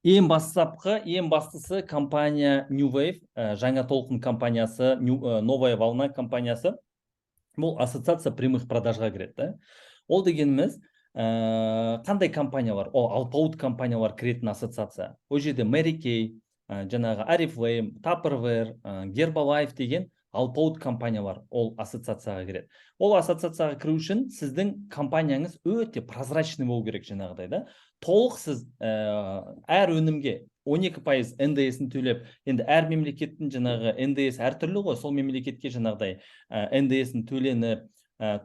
Ең бастысы компания New Wave, жаңа толқын компаниясы, Новая волна компаниясы. Бұл ассоциация прямых продажға кіреді. Ол дегеніміз, қандай компаниялар? Ол алпауыт компаниялар кіретін ассоциация. Ол жерде Mary Kay, жаңағы Oriflame, Tupperware, Herbalife деген алпауыт компаниялар ол ассоциацияға кіреді. Ол ассоциацияға кіру үшін сіздің компанияңыз өте прозрачный болу керек жаңағыдай да. Толық сіз әр өнімге 12% НДС-ін төлеп, енді әр мемлекеттің жаңағы НДС әртүрлі ғой, сол мемлекетке жаңағыдай НДС-ін төленіп,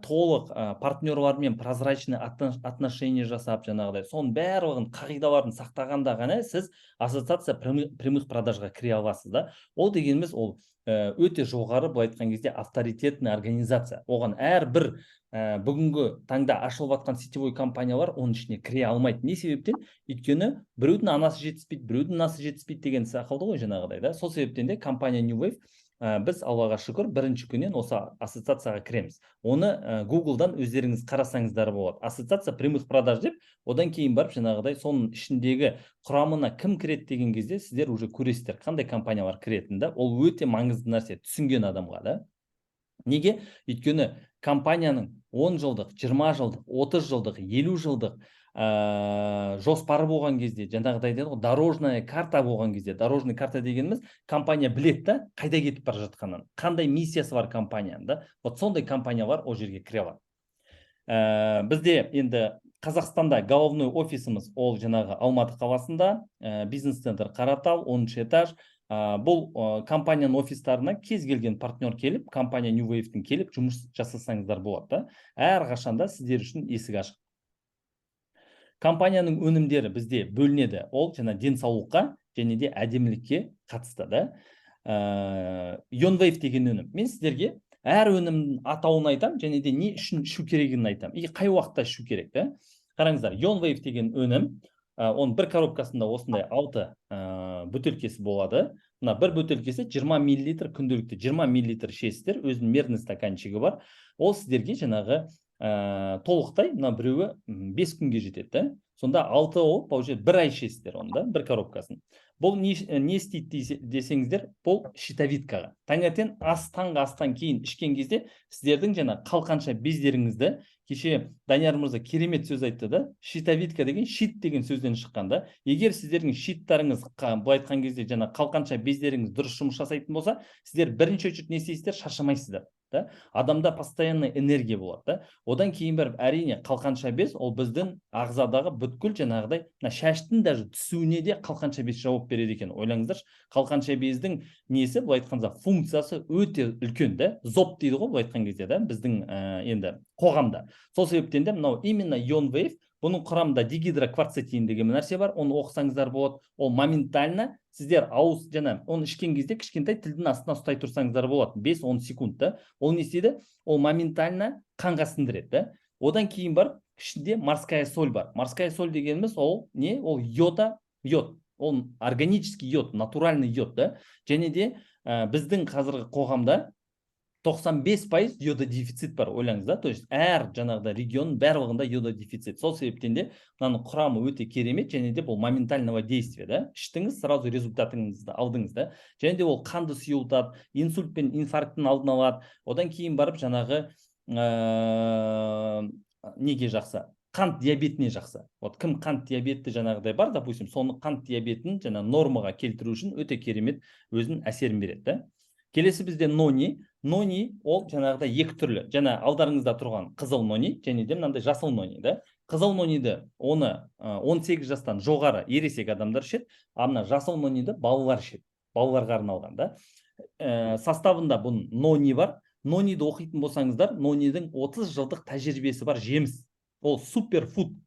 толық партнерлармен прозрачный отношение жасап, жаңағыдай соның барлығын қағидаларын сақтағанда ғана сіз ассоциация прямых продажға кіре аласыз да. Ол дегеніміз ол өте жоғары, былай айтқан кезде авторитетный организация. Оған әрбір бүгінгі таңда ашылып жатқан сетевой компаниялар оның ішіне кіре алмайды. Не себептен? Өйткені біреудің анасы жетіспейді, біреудің мынасы жетіспейді деген сақалды ғой жаңағыдай да. Сол себептен де компания New Wave біз Аллаға шүкір бірінші күннен осы ассоциацияға кіреміз. Оны Google-дан өздеріңіз қарасаңыздар болады. Ассоциация прямых продаж деп, одан кейін барып жаңағыдай соның ішіндегі құрамына кім кіреді деген кезде сіздер уже көресіздер қандай компаниялар кіретінді. Ол өте маңызды нәрсе түсінген адамға да. Неге? Өйткені компанияның 10 жылдық, 20 жылдық, 30 жылдық, 50 жылдық жоспары болған кезде, жаңағыдай дейді ғой, дорожная карта болған кезде, дорожный карта дегеніміз компания біледі да, қайда кетіп бара жатқанын, қандай миссиясы бар компанияның да. Вот сондай компаниялар ол жерге кіре алады. Бізде енді Қазақстанда головной офисіміз ол жаңағы Алматы қаласында, бизнес-центр Қаратал, 10-шы этаж. Бұл компанияның офистарына кез келген партнер келіп, компания New Wave-тің келіп жұмыс жасасаңыздар болады. Әр қашанда сіздер үшін есік ашық. Компанияның өнімдері бізде бөлінеді. Ол жаңа денсаулыққа және де әдемілікке қатысты да. Ion Wave деген өнім. Мен сіздерге әр өнімнің атауын айтам, және де не үшін ішу керегін айтам. Қай уақытта ішу керек да? Қараңыздар, Ion Wave деген өнім, оның бір коробкасында осындай 6 бөтелкесі болады. Мына бір бөтелкесі 20 мл күнделікті 20 мл ішесіздер, өзінің мерзімді стаканчигі бар. Ол сіздерге жаңағы толықтай, мына біреуі 5 күнге жетеді. Сонда 6 ол, бұл жерде 1 ай ішесіздер онда, бір коробкасын. Бұл не істейді десеңіздер, бұл щитовидкаға. Таңертең таңғы астан кейін ішкен кезде сіздердің жаңа қалқанша бездеріңізді, кеше Данияр мырза керемет сөз айтты да, щитовидка деген щит деген сөзден шыққанда, егер сіздердің щиттарыңыз былай айтқан кезде жаңа қалқанша бездеріңіз дұрыс жұмыс жасайтын болса, сіздер бірінші очередь не істейсіздер, шаршамайсыздар. Адамда постоянный энергия болады. Одан кейін барып әрине қалқанша без ол біздің ағзадағы бүткіл жаңағыдай шаштың даже түсуіне де қалқанша без жауап береді екен. Ойлаңыздаршы, қалқанша бездің несі былай айтқанда функциясы өте үлкен да, зоб дейді ғой былай айтқан кезде да, біздің енді қоғамда. Сол себептен де мынау именно Ion Wave, бұның құрамында дигидрокварцетин деген нәрсе бар, оны оқысаңыздар болады. Ол моментально сіздер ауыз жаңа оны ішкен кезде кішкентай тілдің астына ұстай тұрсаңыздар болады, 5-10 секундта. Ол не істейді? Ол моментально қанға сіңдіреді. Одан кейін бар, ішінде морская соль бар. Морская соль дегеніміз ол не? Ол йод. Ол органический йод, натуральный йод да. Және де біздің қазіргі қоғамда 95% йододефицит бар, ойлаңыз да. То есть әр жаңағыда регионның барлығында йододефицит. Сол себептен де мынаның құрамы өте керемет, және де бұл моментального действия да. Іштіңіз, сразу результатыңызды алдыңыз да. Және де ол қанды сұйылтады, инсульт пен инфаркттың алдын алады. Одан кейін барып жаңағы неге жақсы? Қант диабетіне жақсы. Вот кім қант диабеті жаңағыдай бар, допустим, соны қант диабетін жаңа нормаға келтіру үшін өте керемет өзінің әсерін береді да. Келесі бізде нони. Нони ол жаңағыда екі түрлі. Жаңа алдарыңызда тұрған қызыл нони, және де мынандай жасыл нони да. Қызыл нониді оны 18 жастан жоғары ересек адамдар ішеді, а мына жасыл нониді балалар ішеді. Балаларға арналған да. Составында бұның нони бар. Нониді оқитын болсаңыздар, нонидің 30 жылдық тәжірибесі бар жеміс. Ол суперфуд.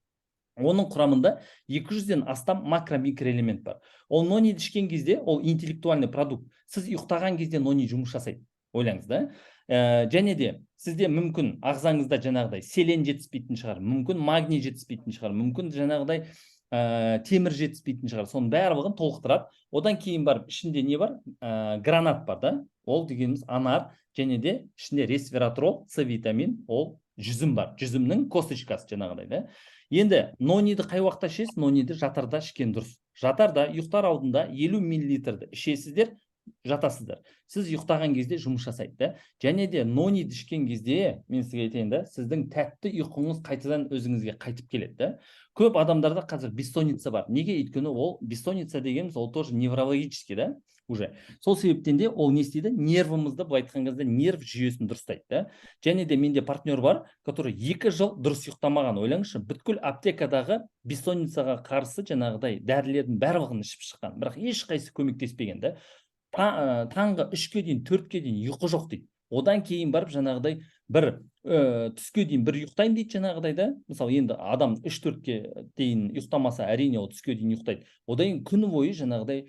Оның құрамында 200-ден астам макро-микроэлемент бар. Ол нониді ішкен кезде, ол интеллектуальный продукт. Сіз ұйықтаған кезде нони жұмыс жасайды. Ойлаңыз да. Және де сізде мүмкін ағзаңызда жаңағыдай селен жетіспейтін шығар, мүмкін магний жетіспейтін шығар, мүмкін жаңағыдай темір жетіспейтін шығар. Соның барлығын толықтырады. Одан кейін барып ішінде не бар? Гранат бар да. Ол дегеніміз анар, және де ішінде ресвератрол, С витамин, ол жүзім бар, жүзімнің косточкасы жаңағыдай да. Енді нониді қай уақытта ішесіз? Нониді жатарда ішкен дұрыс. Жатарда ұйықтар алдында 50 мл ішесіздер, жатасыздар. Сіз ұйықтаған кезде жұмыс жасайды да. Және де нониді ішкен кезде, мен сізге айтайын да, сіздің тәтті ұйқыңыз қайтадан өзіңізге қайтып келеді да. Көп адамдарда қазір бессонница бар. Неге? Өйткені ол бессонница дегеніміз ол тоже неврологический да уже. Сол себептен де ол не істейді? Нервымызды, былай айтқан кезде нерв жүйесін дұрыстайды да. Және де менде партнер бар, который 2 жыл дұрыс ұйықтамаған. Ойлаңызшы, бүткіл аптекадағы бессонницаға қарсы жаңағыдай дәрілердің барлығын ішіп шыққан, бірақ ешқайсысы көмектеспеген да. Таңғы 3-ке дейін, 4-ке дейін ұйқы жоқ дейді. Одан кейін барып жаңағыдай бір түске дейін бір ұйықтаймын дейді жаңағыдай да. Мысалы енді адам 3-4-ке дейін ұйықтамаса, әрине ол түске дейін ұйықтайды. Одан кейін күні бойы жаңағыдай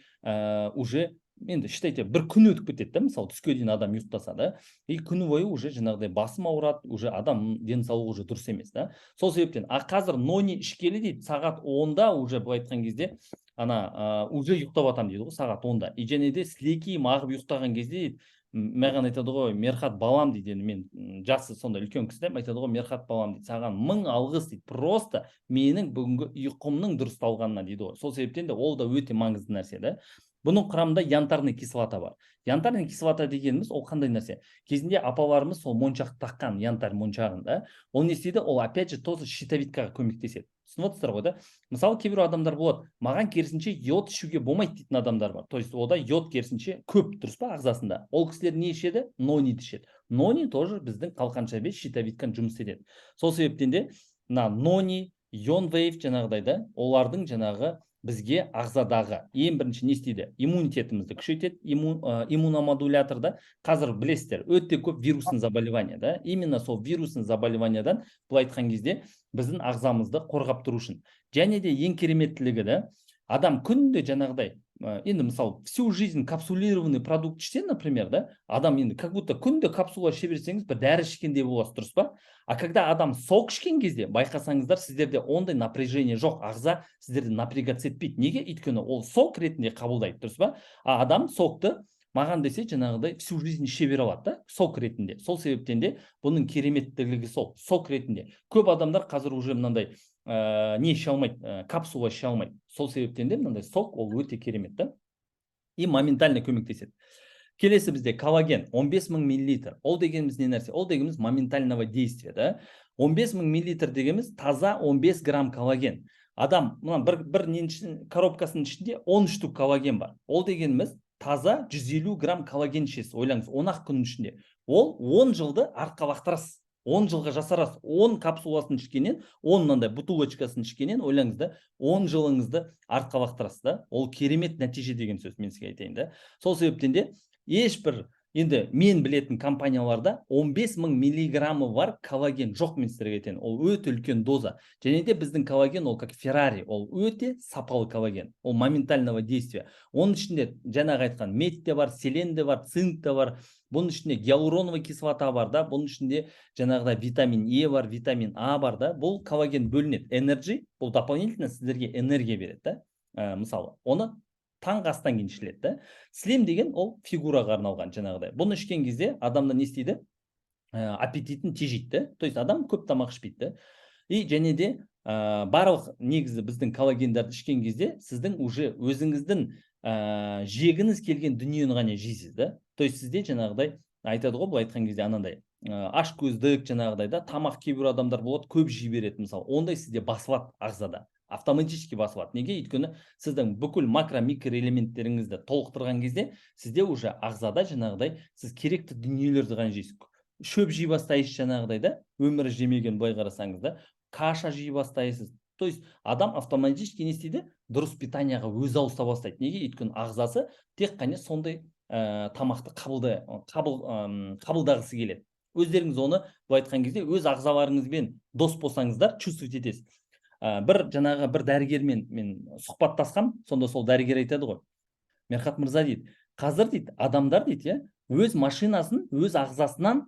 уже енді считайте бір күн өтіп кетеді да, мысалы түске дейін адам ұйықтаса да, и күні бойы уже жаңағыдай басым ауырады, уже адам денсаулығы уже дұрыс емес да. Сол себептен қазір нони ішкелі дейді, сағат 10-да уже былай айтқан кезде уже ұйықтап атам дейді ғой, сағат 10-да. И және де сілекейім ағып ұйықтаған кезде дейді, маған айтады ғой, Мерхат балам дейді, мен жасы сонда үлкен кісі, айтады ғой, Мерхат балам дейді, саған 1000 алғыс дейді, просто менің бүгінгі ұйқымның дұрысталғанына дейді ғой. Сол себептен де ол да өте маңызды нәрсе да. Бұның құрамында янтарный кислота бар. Янтарный кислота дегеніміз ол қандай нәрсе? Кезінде апаларымыз сол моншақ таққан, янтарь моншағын да. Ол не істейді? Ол опять же тоже щитовидкаға көмектеседі. Түсініп отырсыздар ғой да? Мысалы, кейбір адамдар болады, маған керісінше йод ішуге болмайды дейтін адамдар бар. То есть ода йод керісінше көп, дұрыс па, ағзасында. Ол кісілер не ішеді? Нониді ішеді. Нони тоже біздің қалқанша бес щитовидканы жұмыс етеді. Сол себептен де нони, йонвейв жаңағыдай да, олардың жаңағы бізге ағзадағы ең бірінші не істейді? Иммунитетімізді күшейтеді. Иммуномодулятор да, қазір білесіздер, өте көп вирусный заболевание да. Именно сол вирусный заболеваниядан былай айтқан кезде біздің ағзамызды қорғап тұру үшін. Және де ең кереметтілігі да, адам күнде жаңағыдай, енді мысалы всю жизнь капсулированный продукт ішсе, например, да, адам енді как будто күнде капсула іше берсеңіз бір дәрі ішкендей боласыз, дұрыс па? А когда адам сок ішкен кезде, байқасаңыздар, сіздерде ондай напряжение жоқ, ағза сіздерді напрягаться етпейді. Неге? Өйткені ол сок ретінде қабылдайды, дұрыс па? А адам сокты маған десе жаңағыдай всю жизнь іше бере алады да, сок ретінде. Сол себептен де бұның кереметтілігі сол, сок ретінде. Көп адамдар қазір уже мынандай не іше алмайды, капсула іше алмайды. Сол себептен де мынандай сок ол өте керемет да. И моментально көмектеседі. Келесі бізде коллаген 15 000 мл. Ол дегеніміз не нәрсе? Ол дегеніміз моментального действия да. 15 000 мл дегеніміз таза 15 грамм коллаген. Адам бір коробкасының ішінде 13 штук коллаген бар. Ол дегеніміз таза 150 грамм коллаген ішесіз. Ойлаңыз, 10 күннің ішінде. Ол 10 жылды артқа лақтырасыз. 10 жылға жасарасыз. 10 капсуласын ішкенен, 10 мынандай бутылочкасын ішкенен, ойлаңыз да, 10 жылыңызды артқа лақтырасыз да. Ол керемет нәтиже деген сөз, мен сізге айтайын да. Сол себептен де ешбір енді мен білетін компанияларда 15 000 миллиграммы бар коллаген жоқ, мен сіздерге айтайын. Ол өте үлкен доза. Және де біздің коллаген ол как Феррари, ол өте сапалы коллаген. Ол моментального действия. Оның ішінде жаңағы айтқан мед те бар, селен де бар, цинк те бар. Бұның ішінде гиалуроновая кислота бар да, бұның ішінде жаңағыда витамин Е бар, витамин А бар да. Бұл коллаген бөлінеді. Energy, бұл дополнительно сіздерге энергия береді да. Мысалы, оны таңғы астан кейін ішіледі да. Слим деген ол фигураға арналған жаңағыдай. Бұны ішкен кезде адамда не істейді? Аппетитін тежейді да. То есть адам көп тамақ ішпейді да. И және де барлық негізі біздің коллагендерді ішкен кезде сіздің уже өзіңіздің жегіңіз келген дүниені ғана жейсіз да. То есть сізде жаңағыдай айтады ғой, бұл айтқан кезде анандай ашкөздік жаңағыдай да, тамақ кейбір адамдар болады көп жей береді мысалы. Ондай сізде басылады ағзада. Автоматически басылады. Неге? Өйткені сіздің бүкіл макро-микроэлементтеріңізді толықтырған кезде сізде уже ағзада жаңағыдай сіз керекті дүниелерді ғана жейсіз. Шөп жей бастайсыз жаңағыдай да, өмірі жемеген былай қарасаңыз да, каша жей бастайсыз. То есть адам автоматически не істейді? Дұрыс питанияға өзі ауыса бастайды. Неге? Өйткені ағзасы тек қана сондай тамақты қабылдағысы келеді. Өздеріңіз оны былай айтқан кезде өз ағзаларыңызбен дос болсаңыздар, чувствовать етесіз. Бір дәрігермен мен сұхбаттасқам, сонда сол дәрігер айтады ғой, Мерхат мырза дейді, қазір дейді, адамдар дейді, өз машинасын өз ағзасынан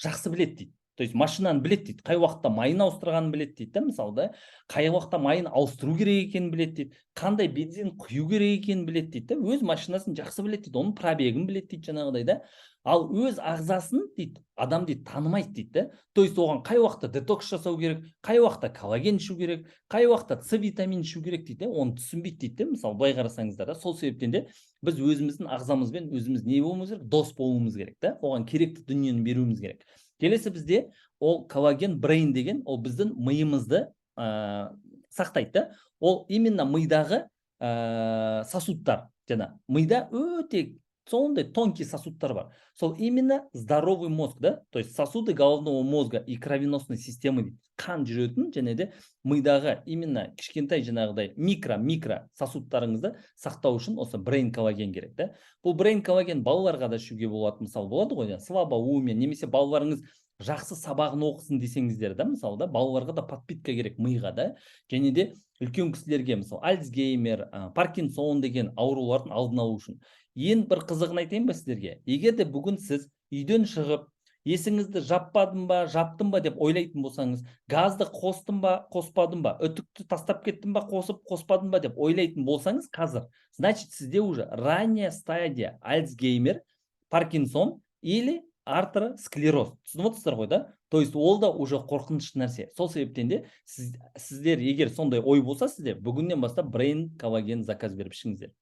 жақсы біледі дейді. То есть машинаны білет дейді, қай уақытта майын ауыстырғанын білет дейді да, мысалы да, қай уақытта майын ауыстыру керек екенін білет дейді, қандай бензин құю керек екенін білет дейді да, өз машинасын жақсы білет дейді, оның пробегін білет дейді жаңағыдай да. Ал өз ағзасын дейді, адам дейді танымайды дейді да. То есть оған қай уақытта детокс жасау керек, қай уақытта коллаген ішу керек, қай уақытта С витамин ішу керек дейді, оны түсінбейді дейді да. Мысалы былай қарасаңыздар да, сол себептен де біз өзіміздің ағзамызбен өзіміз не болуымыз керек, дос болуымыз керек да, оған керекті дүниені беруіміз керек. Келесі бізде ол коллаген брейн деген, ол біздің миымызды сақтайды да. Ол именно мидағы сосудтар, жана мида өте сондай тонкий сосудтар бар. Сол именно здоровый мозг, да, то есть сосуды головного мозга и кровеносной системы дейді. Қан жүретін және де мидағы именно кішкентай жаңағыдай микро сосудтарыңызды сақтау үшін осы брейн коллаген керек да. Бұл брейн коллаген балаларға да ішуге болады, мысалы болады ғой, слабоумие, немесе балаларыңыз жақсы сабағын оқысын десеңіздер да, мысалы да, балаларға да подпитка керек миға да, және де үлкен кісілерге, мысалы Альцгеймер, Паркинсон деген аурулардың алдын алу үшін. Ең бір қызығын айтайын ба сіздерге? Егер де бүгін сіз үйден шығып, есіңізді жаппадым ба, жаптым ба деп ойлайтын болсаңыз, газды қостым ба, қоспадым ба, үтікті тастап кеттім ба, қосып қоспадым ба деп ойлайтын болсаңыз, қазір, значит, сізде уже ранняя стадия Альцгеймер, Паркинсон или артеросклероз. Түсініп отырсыздар ғой да? То есть ол да уже қорқынышты нәрсе. Сол себептен де сіздер егер сондай ой болса, сіздер бүгіннен бастап брейн коллаген заказ беріп ішіңіздер.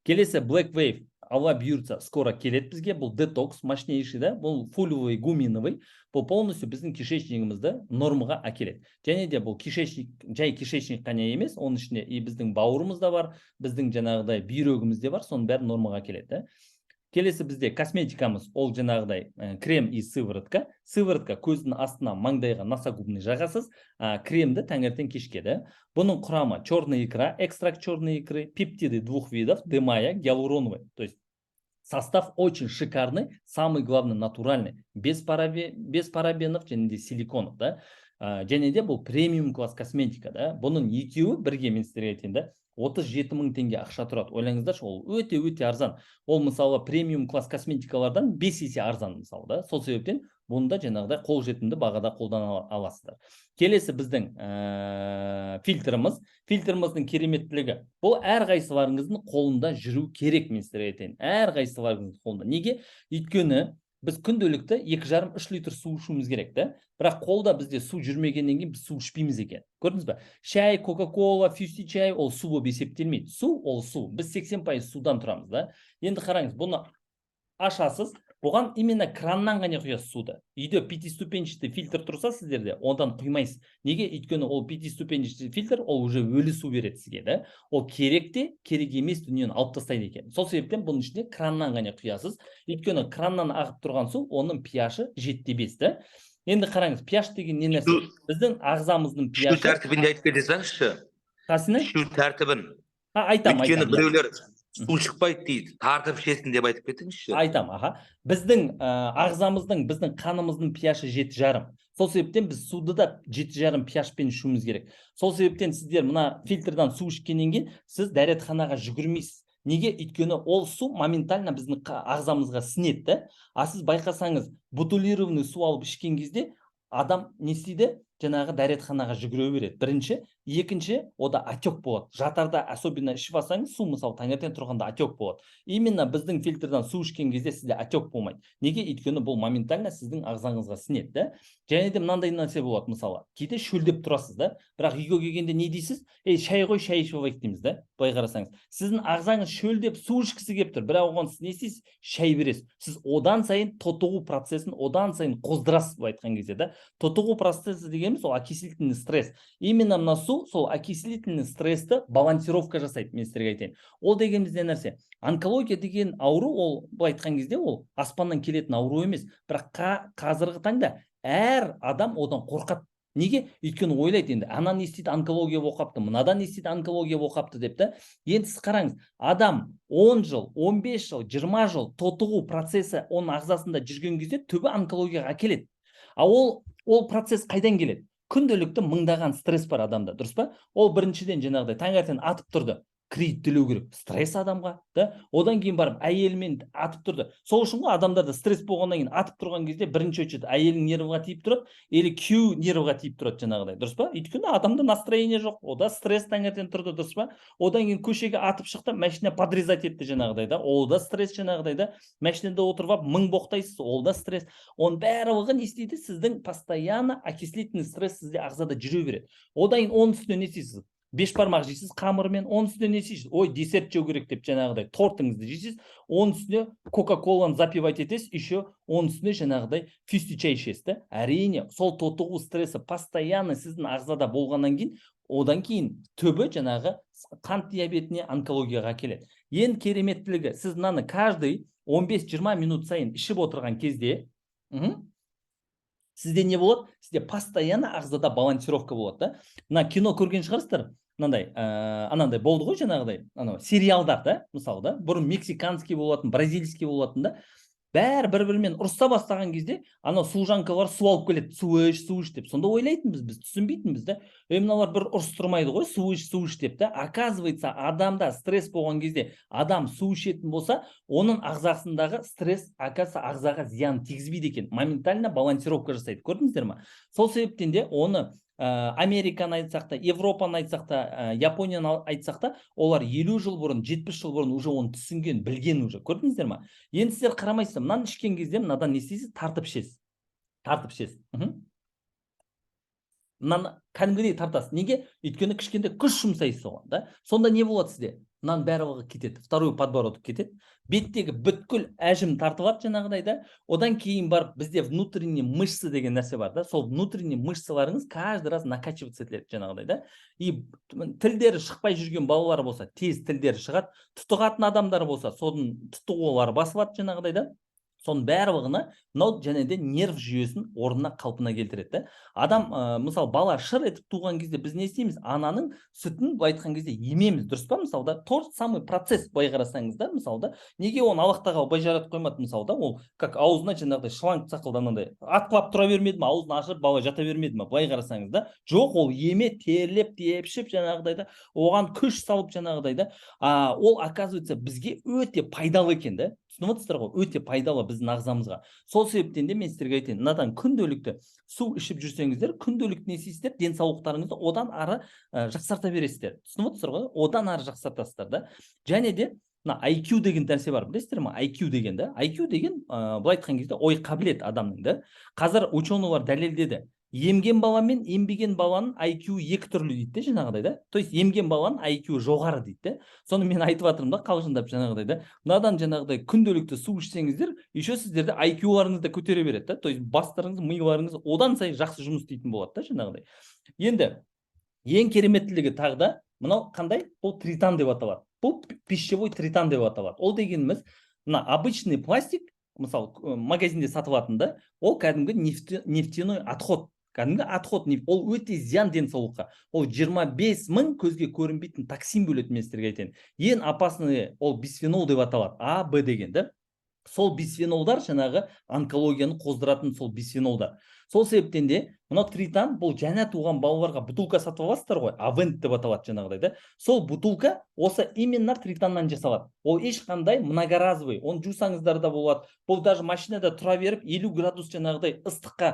Келесі Black Wave, Алла бұйыртса, скоро келеді бізге. Бұл детокс мощнейший, да? Бұл фулевый, гуминовый. Бұл полностью біздің кишечнигімізді нормаға әкеледі. Және де бұл кишечник, жай кишечник қана емес, оның ішінде и біздің бауырымыз да бар, біздің жаңағыдай бүйрегіміз де бар, соның бәрі нормаға әкеледі, да? Келесі бізде косметикамыз, ол жаңағыдай крем и сыворотка. Сыворотка көздің астына маңдайға носогубный жағасыз, кремді таңертең кешке, да? Бұның құрамы черная икра, экстракт черной икры, пептиды двух видов, демая, гиалуроновый. То есть состав очень шикарный, самый главный натуральный, без парабенов және де силиконов, да? Және де бұл премиум класс косметика, да? Бұның екеуі бірге мен сіздерге айтайын, да? 37 000 теңге ақша тұрады. Ойлаңыздаршы, ол өте арзан. Ол мысалы премиум класс косметикалардан 5 есе арзан мысалы, да? Сол себептен бұнда жаңағыдай қолжетімді бағада қолдана аласыздар. Келесі біздің фильтріміз. Фильтріміздің кереметтілігі. Бұл әрқайсыларыңыздың қолында жүру керек, мен сіздерге айтайын. Әрқайсыларыңыздың қолында. Неге? Өйткені біз күнделікті 2,5-3 литр су ішуіміз керек, да? Бірақ қолда бізде су жүрмегеннен кейін біз су ішпейміз екен. Көрдіңіз бе? Шай, кока-кола, фьюси чай, ол су болып есептелмейді. Су, ол су. Біз 80% судан тұрамыз, да? Енді қараңыз, бұны ашасыз, бұған именно краннан ғана құясыз суды. Үйде 5-ступенчатый фильтр тұрса сіздерде, одан құймайсыз. Неге? Өйткені ол 5-ступенчатый фильтр, ол уже өлі су береді сізге, да? Ол керек те, керек емес дүниені алып тастайды екен. Сол себептен бұның ішінде краннан ғана құясыз. Өйткені краннан ағып тұрған су, оның pH-ы 7,5, да? Енді қараңыз, pH деген не нәрсе? Біздің ағзамыздың pH-ы... Шу тәртібін айтып кетесіңізші? Қасыны? Шу тәртібін. Айтам. Өйткені біреулер су шықпайды дейді, тартып ішесің деп айтып кетіңізші. Айтам, біздің ағзамыздың, біздің қанымыздың pH-ы 7,5. Сол себептен біз суды да 7,5 pH-пен ішуіміз керек. Сол себептен сіздер мына фильтрдан су ішкеннен кейін сіз дәретханаға жүгірмейсіз. Неге? Өйткені ол су моментально біздің ағзамызға сінеді, да? А сіз байқасаңыз, бутилированный су алып ішкен кезде адам не істейді? Жаңағы дәретханаға жүгіре береді. Бірінші, екінші, ода отек болады. Жатарда особенно ішіп алсаңыз, су мысалы таңертең тұрғанда отек болады. Именно біздің фильтрдан су ішкен кезде сізде отек болмайды. Неге? Өйткені бұл моментально сіздің ағзаңызға сінеді, да? Және де мынандай нәрсе болады, мысалы, кейде шөлдеп тұрасыз, да? Бірақ үйге келгенде не дейсіз? Шай ғой, шай ішіп алайық дейміз, да? Былай қарасаңыз, сіздің ағзаңыз шөлдеп су ішкісі келіп тұр, бірақ оған сіз не істейсіз? Шай бересіз. Сіз одан сайын тотығу процесін одан сайын қоздырасыз, былай айтқан кезде, да? Тотығу процесі дегеніміз ол окислительный стресс. Именно мына су сол окислительный стрессті балансировка жасайды, мен сіздерге айтайын. Ол дегеніміз не нәрсе? Онкология деген ауру, ол былай айтқан кезде ол аспаннан келетін ауру емес. Бірақ қазіргі таңда әр адам одан қорқады. Неге? Өйткені ойлайды енді, ана не істейді, онкология оқапты, мынадан не істейді, онкология оқапты деп та. Енді сіз қараңыз, адам 10 жыл, 15 жыл, 20 жыл тотығу процесі оның ағзасында жүрген кезде түбі онкологияға әкеледі. А ол процесс қайдан келеді? Күнделікті мыңдаған стресс бар адамда, дұрыс па? Ол біріншіден жаңағыдай таңертең атып тұрды. кредит төлеу керек, стресс адамға, да? Одан кейін барып әйелімен атып тұрды. Сол үшін ғой адамдарда стресс болғаннан кейін атып тұрған кезде бірінші очередь әйелің нервіға тиіп тұрады, или күйеу нервіға тиіп тұрады жаңағыдай, дұрыс па? Өйткені адамда настроение жоқ, ода стресс таңертең тұрды, дұрыс па? Одан кейін көшеге атып шықты, машина подрезать етті жаңағыдай да, ол да стресс жаңағыдай да, машинада отырып алып мың боқтайсыз, ол да стресс. Оның барлығы не істейді? Сіздің постоянно окислительный стресс сізде ағзада жүре береді. Одан кейін оның үстіне не істейсіз? Беш бармақ жейсіз қамырмен, оның үстіне не істейсіз? Ой, десерт жеу керек деп жаңағыдай тортыңызды жейсіз, оның үстіне кока-коланы запивать етесіз, еще оның үстіне жаңағыдай фюсти чай ішесіз. Әрине, сол тотығу стрессы постоянно сіздің ағзада болғаннан кейін, одан кейін түбі жаңағы қант диабетіне, онкологияға келеді. Ең кереметтілігі, сіз мынаны каждый 15-20 минут сайын ішіп отырған кезде, сізде не болады? Сізде постоянно ағзада балансировка болады да. Мына кино көрген шығарсыздар, мынандай, анандай болды ғой жаңағыдай, анау сериалдар да, мысалы да, бұрын мексиканский болатын, бразильский болатын да. Бәрі бір-бірімен ұрыса бастаған кезде, анау служанкалар су алып келеді, су іш деп. Сонда ойлайтынбыз, біз түсінбейтінбіз да. Мыналар бір ұрыстырмайды ғой, су іш деп та. Оказывается, адамда стресс болған кезде, адам су ішетін болса, оның ағзасындағы стресс, оказывается, ағзаға зиян тигізбейді екен. Моментально балансировка жасайды. Көрдіңіздер ме? Сол себептен де оны Американы айтсақ та, Европаны айтсақ та, Японияны айтсақ та, олар 50 жыл бұрын, 70 жыл бұрын уже оны түсінген, білген уже. Көрдіңіздер ме? Енді сіздер қарамайсыздар, мынаны ішкен кезде мынадан не істейсіз? Тартып ішесіз. Тартып ішесіз. Мынаны кәдімгідей тартасыз. Неге? Өйткені кішкенде күш жұмсайсыз оған, да? Сонда не болады сізде? Мынаның барлығы кетеді. Второй подбородок кетеді. Беттегі бүткіл әжім тартылады жаңағыдай да. Одан кейін барып бізде внутренний мышцы деген нәрсе бар да. Сол внутренний мышцаларыңыз каждый раз накачиваться етіледі жаңағыдай да. И тілдері шықпай жүрген балалар болса, тез тілдері шығады. Тұтығатын адамдар болса, соның тұтығулары басылады жаңағыдай да. Соның барлығына мынау және де нерв жүйесін орнына қалпына келтіреді. Адам, мысалы, бала шыр етіп туған кезде біз не істейміз? Ананың сүтін былай айтқан кезде емеміз, дұрыс па? Мысалы да, тот самый процесс былай қарасаңыз да, мысалы да, неге оны аллахтаға былай жаратып қоймады? Мысалы да, ол как аузына жаңағыдай шланг сақылды анандай, атқылап тұра бермеді ме, аузын ашып бала жата бермеді ме? Былай қарасаңыз да, жоқ, ол еме терлеп, тепшіп жаңағыдай да, оған күш салып жаңағыдай да, ол оказывается бізге өте пайдалы екен да. Түсініп отырсыздар ғой, өте пайдалы біздің ағзамызға. Сол себептен де мен сіздерге айтайын, мынадан күнделікті су ішіп жүрсеңіздер, күнделікті не істейсіздер, денсаулықтарыңызды одан ары жақсарта бересіздер. Түсініп отырсыздар ғой, одан ары жақсартасыздар да. Және де мына IQ деген нәрсе бар, білесіздер ме? IQ деген да. IQ деген былай айтқан кезде ой қабілет адамның да. Қазір ученыйлар дәлелдеді. Емген бала мен ембеген баланың IQ екі түрлі дейді жаңағыдай да. То есть емген баланың IQ жоғары дейді. Соны мен айтып жатырмын да, қалжыңдап жаңағыдай да. Мынадан жаңағыдай күнделікті су ішсеңіздер, еще сіздерде IQ-ларыңыз да көтере береді да. То есть бастарыңыз, миларыңыз одан сайын жақсы жұмыс істейтін болады да жаңағыдай. Енді ең кереметтілігі тағы да мынау қандай? Бұл тритан деп аталады. Бұл пищевой тритан деп аталады. Ол дегеніміз мына обычный пластик, мысалы магазинде сатылатында, ол кәдімгі нефтяной отход. Кәдімгі отход, ол өте зиян денсаулыққа. Ол 25 мың көзге көрінбейтін токсин бөледі, мен сіздерге айтайын. Ең опасный ол бисфенол деп аталады. А, Б деген да. Сол бисфенолдар жаңағы онкологияны қоздыратын сол бисфенолдар. Сол себептен де мынау тритан, бұл жаңа туған балаларға бутылка сатып аласыздар ғой, авент деп аталады жаңағыдай да. Сол бутылка осы именно тританнан жасалады. Ол ешқандай многоразовый, оны жусаңыздар да болады. Бұл даже машинада тұра беріп 50 градус жаңағыдай ыстыққа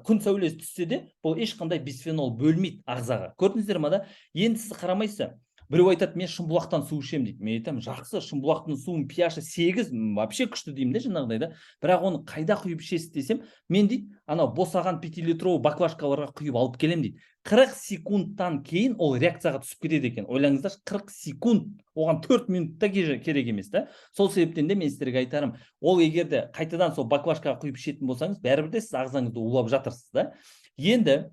күн сәулесі түссе де, бұл ешқандай бисфенол бөлмейді ағзаға. Көрдіңіздер ме да? Енді сіз қарамайсыз. Біреу айтады, мен шымбұлақтан су ішемін дейді. Мен айтамын, жақсы, шымбұлақтың суының pH 8, вообще күшті деймін де жаңағыдай да. Бірақ оны қайда құйып ішесіз десем, мен дейді, анау босаған 5-литровый баклажкаларға құйып алып келем дейді. 40 секундтан кейін ол реакцияға түсіп кетеді екен. Ойлаңыздар, 40 секунд, оған 4 минутта керек емес та. Сол себептен де мен сіздерге айтарым, ол егерде қайтадан сол баклажкаға құйып ішетін болсаңыз, бәрібір де сіз ағзаңызды улап жатырсыз да. Енді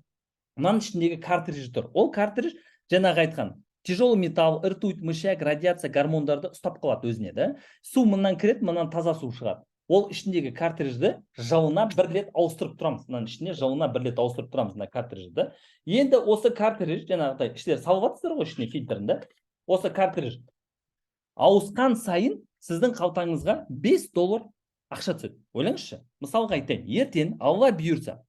мынаның ішіндегі картридж тұр. Ол картридж жаңағы айтқан тяжелый металл, ртуть, мышьяк, радиация, гормондарды ұстап қалады өзіне да. Су мыннан кіреді, мыннан таза су шығады. Ол ішіндегі картриджді жылына 1 рет ауыстырып тұрамыз. Мынаның ішіне жылына 1 рет ауыстырып тұрамыз мына картриджді. Енді осы картридж жаңағыдай іште салып жатсыздар ғой ішіне фильтрінде. Осы картридж ауысқан сайын сіздің қалтаңызға $5 ақша түседі. Ойлаңызшы. Мысалға айтайын, ертең Алла бұйырса,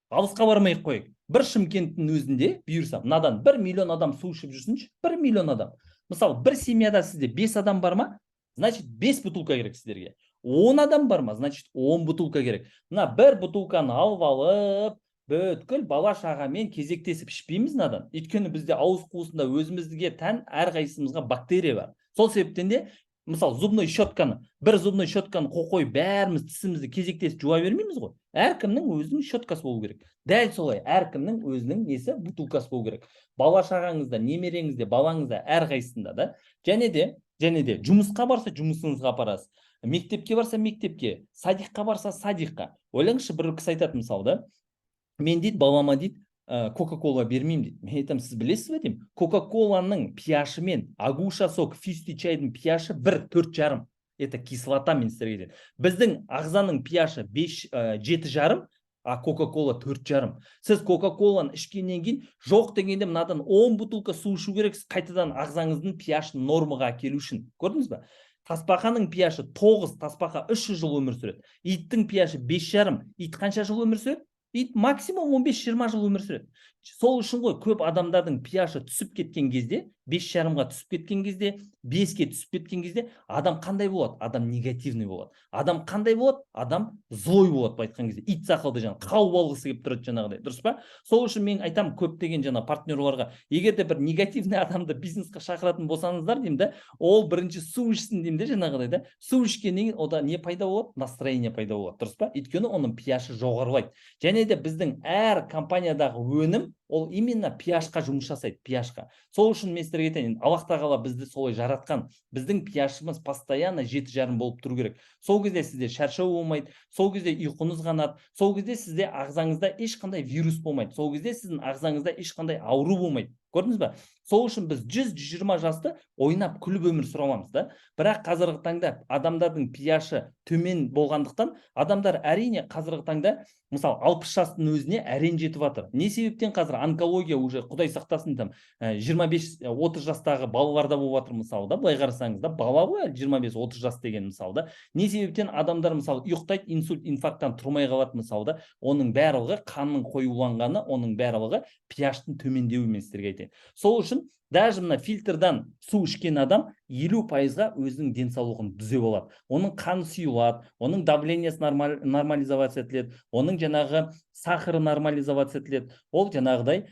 алысқа бармай қойық. Бір Шымкенттің өзінде бұйырса, мынадан 1 миллион адам су ішіп жүрсінші, 1 миллион адам. Мысалы, бір семьяда сізде 5 адам бар ма? Значит, 5 бутылка керек сіздерге. 10 адам бар ма? Значит, 10 бутылка керек. Мына бір бутылканы алып алып, бүткіл бала шағамен кезектесіп ішпейміз надан. Өйткені бізде ауыз қуысында өзімізге тән әрқайсымызға бактерия бар. Сол себептен де мысалы зубной щетканы, бір зубной щетканы қоқой бәріміз тісімізді кезектесіп жуа бермейміз ғой. Әркімнің өзінің щеткасы болу керек. Дәл солай, әркімнің өзінің несі бутылкасы болу керек. Бала шағаңызда, немереңізде, балаңызда, әрқайсысында да. Және де жұмысқа барса жұмысыңызға апарасыз. Мектепке барса мектепке, садикқа барса садикқа. Ойлаңызшы, бір кісі айтады мысалы да, мен дейді балама дейді кока-кола бермеймін дейді. Мен айтамын, сіз білесіз бе деймін, кока-коланың пияшы мен агуша сок фисти чайдың пияшы 1,4,5. Это кислота, мен сіздерге айтайын. Біздің ағзаның пияшы 7,5, а кока-кола 4,5. Сіз кока-коланы ішкеннен кейін жоқ дегенде мынадан 10 бутылка су ішу керексіз, қайтадан ағзаңыздың пияшын нормаға келу үшін. Көрдіңіз бе? Тасбақаның пияшы 9, тасбақа 300 жыл өмір сүреді. Иттің пияшы 5,5. Ит қанша жыл өмір сүреді? Ит максимум 15-20 жыл өмір сүреді. Сол үшін ғой көп адамдардың пияшы түсіп кеткен кезде, 5,5-ға түсіп кеткен кезде, 5-ке түсіп кеткен кезде адам қандай болады? Адам негативный болады. Адам қандай болады? Адам злой болады, айтқан кезде. Ит сақалды жаңа қауып алғысы келіп тұрады жаңағыдай. Дұрыс па? Сол үшін мен айтам көптеген жаңа партнерларға, егер де бір негативный адамды бизнесқа шақыратын болсаңыздар деймін да, ол бірінші су ішсін деймін де жаңағыдай да. Су ішкеннен кейін ода не пайда болады? Настроение пайда болады. Дұрыс па? Өйткені оның пияшы жоғарылайды. Және де біздің әр компаниядағы өнім ол именно пияшқа жұмыс жасайды, пияшқа. Сол үшін мен сіздерге айтайын, Аллах тағала бізді солай жаратқан. Біздің пияшымыз постоянно 7,5 болып тұру керек. Сол кезде сізде шаршау болмайды, сол кезде ұйқыңыз қанады, сол кезде сізде ағзаңызда ешқандай вирус болмайды, сол кезде сіздің ағзаңызда ешқандай ауру болмайды. Көрдіңіз бе? Сол үшін біз 100-120 жасты ойнап күліп өмір сүре аламыз да. Бірақ қазіргі таңда адамдардың пияшы төмен болғандықтан, адамдар әрине қазіргі таңда мысалы 60 жастың өзіне әрең жетіп жатыр. Не себептен қазір онкология уже құдай сақтасын там 25-30 жастағы балаларда болып жатыр мысалы да, былай қарасаңыз да, бала ғой 25-30 жас деген мысалы да. Не себептен адамдар мысалы ұйықтайды, инсульт, инфаркттан тұрмай қалады мысалы да. Оның барлығы қанның қоюланғаны, оның барлығы пияштың төмендеуі, мен сіздерге айтайын. Сол үшін даже мына фильтрдан су ішкен адам 50%-ға өзінің денсаулығын түзеп алады. Оның қаны сұйылады, оның давлениесі нормализация етіледі, оның жаңағы сахары нормализация етіледі. Ол жаңағыдай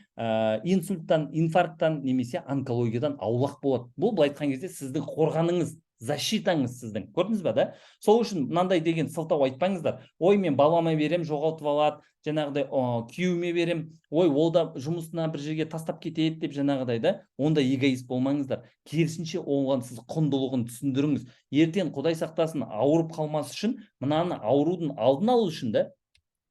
инсульттан, инфаркттан немесе онкологиядан аулақ болады. Бұл былай айтқан кезде сіздің қорғаныңыз, защитаңыз сіздің. Көрдіңіз бе, да? Сол үшін мынандай деген сылтау айтпаңыздар. Ой, мен балама берем, жоғалтып алады, жаңағыдай күйеуіме берем, ой, ол да жұмысына бір жерге тастап кетеді деп жаңағыдай да. Онда эгоист болмаңыздар. Керісінше оған сіз құндылығын түсіндіріңіз. Ертең құдай сақтасын ауырып қалмас үшін, мынаны аурудың алдын алу үшін да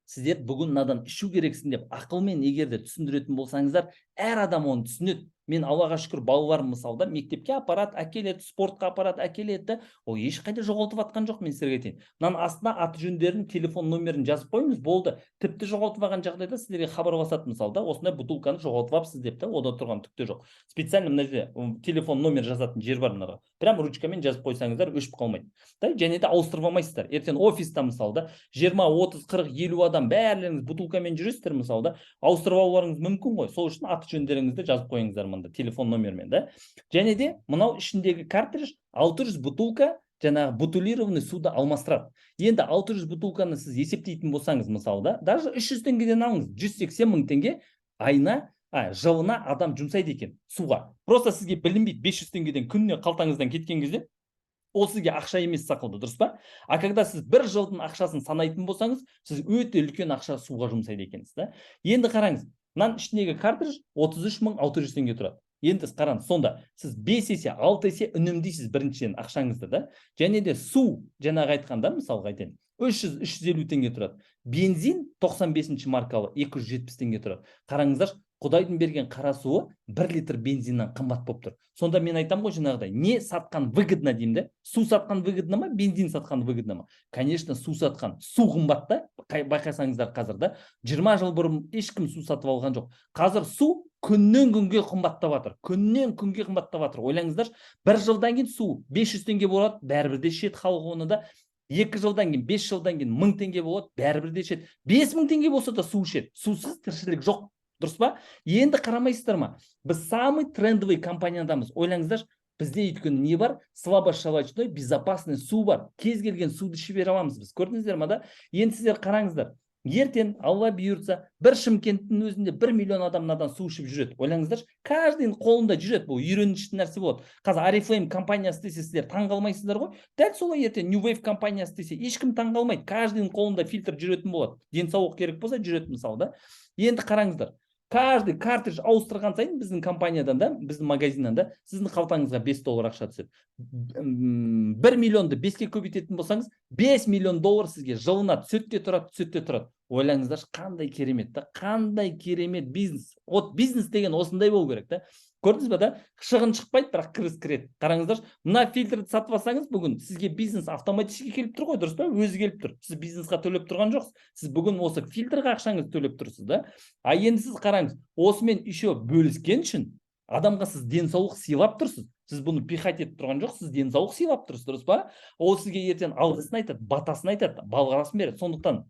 сіздер бүгін мынадан ішу керексің деп ақылмен егер де түсіндіретін болсаңыздар, әр адам оны түсінеді. Мен Аллаға шүкір балаларым мысалда мектепке апарады, әкеледі, спортқа апарады, әкеледі. Ол ешқайда жоғалтып жатқан жоқ, мен сіздерге айтайын. Мынаның астына аты жөндерін, телефон номерін жазып қойыңыз, болды. Тіпті жоғалтып алған жағдайда сіздерге хабарласады мысалда, осындай бутылканы жоғалтып алыпсыз деп та, ода тұрған түкте жоқ. Специально мына жерде телефон номер жазатын жер бар мынаға. Прям ручкамен жазып қойсаңыздар өшіп қалмайды. Да, және де ауыстырып алмайсыздар. Ертең офиста мысалда 20, 30, 40, 50 адам бәріңіз бутылкамен жүресіздер мысалда, ауыстырып алуларыңыз мүмкін ғой. Сол үшін аты жөндеріңізді жазып қойыңыздар мында телефон номермен, да. Және де мынау ішіндегі картридж 600 бутылка жаңағы бутилированный суды алмастырады. Енді 600 бутылканы сіз есептейтін болсаңыз мысалда, даже 300 теңгеден алыңыз, 180 мың теңге айына, жылына адам жұмсайды екен суға. Просто сізге білінбейді, 500 теңгеден күніне қалтаңыздан кеткен кезде ол сізге ақша емес сақылды, дұрыс па? А когда сіз бір жылдың ақшасын санайтын болсаңыз, сіз өте үлкен ақша суға жұмсайды екенсіз, да? Енді қараңыз, мынаның ішіндегі картридж 33.600 теңге тұрады. Енді қараңыз, сонда сіз 5 есе, 6 есе үнемдейсіз біріншіден ақшаңызды, да? Және де су, жаңағы айтқанда, мысалға айтайын, 300-350 теңге тұрады. Бензин 95 маркалы 270 теңге тұрады. Қараңыздар, Құдайдың берген қара суы 1 литр бензиннен қымбат болып тұр. Сонда мен айтам ғой жаңағыдай, не сатқан выгодно деймін де? Су сатқан выгодно ма, бензин сатқан выгодно ма? Конечно, су сатқан. Су қымбат та, байқасаңыздар қазір да. 20 жыл бұрын ешкім су сатып алған жоқ. Қазір су күннен күнге қымбаттап жатыр. Күннен күнге қымбаттап жатыр. Ойлаңыздар, 1 жылдан кейін су 500 теңге болады, бәрібір де ішеді халық оны да. 2 жылдан кейін, 5 жылдан кейін 1000 теңге болады, бәрібір де ішеді. 5000 теңге болса да су ішеді. Сусыз тіршілік жоқ. Дұрыс па? Енді қарамайсыздар ма? Біз самый трендовый компаниядамыз. Ойлаңыздар, Бізде өйткені не бар? Слабощелочной безопасный су бар. Кез келген суды ішіп бере аламыз біз. Көрдіңіздер ма да? Енді сіздер қараңыздар. Ертең Алла бұйыртса, бір Шымкенттің өзінде 1 миллион адамнан су ішіп жүреді. Ойлаңыздаршы, каждыйның қолында жүреді. Бұл үйренішті нәрсе болады. Қазір Oriflame компаниясы десе сіздер таңғалмайсыздар ғой. Дәл солай ертең New Wave компаниясы десе ешкім таңғалмайды. Каждыйның қолында фильтр жүретін болады. Денсаулық керек болса жүреді мысалы да. Енді қараңыздар. Каждый картридж ауыстырған сайын біздің компаниядан да, біздің магазиннан да сіздің қалтаңызға $5 ақша түседі. 1 миллионды 5-ке көбейтетін болсаңыз, 5 миллион доллар сізге жылына түсетте тұрады. Ойлаңыздаршы, қандай керемет та, қандай керемет бизнес. Вот бизнес деген осындай болу керек та. Көрдіңіз бе да? Шығын шықпайды, бірақ кіріс кіреді. Қараңыздаршы, мына фильтрді сатып алсаңыз, бүгін сізге бизнес автоматически келіп тұр ғой, дұрыс па? Өзі келіп тұр. Сіз бизнесқа төлеп тұрған жоқсыз. Сіз бүгін осы фильтрға ақшаңызды төлеп тұрсыз да. А енді сіз қараңыз, осымен еще бөліскен үшін адамға сіз денсаулық сыйлап тұрсыз. Сіз бұны пихать етіп тұрған жоқсыз, денсаулық сыйлап тұрсыз, дұрыс па? Ол сізге ертең алғысын айтады, батасын айтады, балғарасын береді. Сондықтан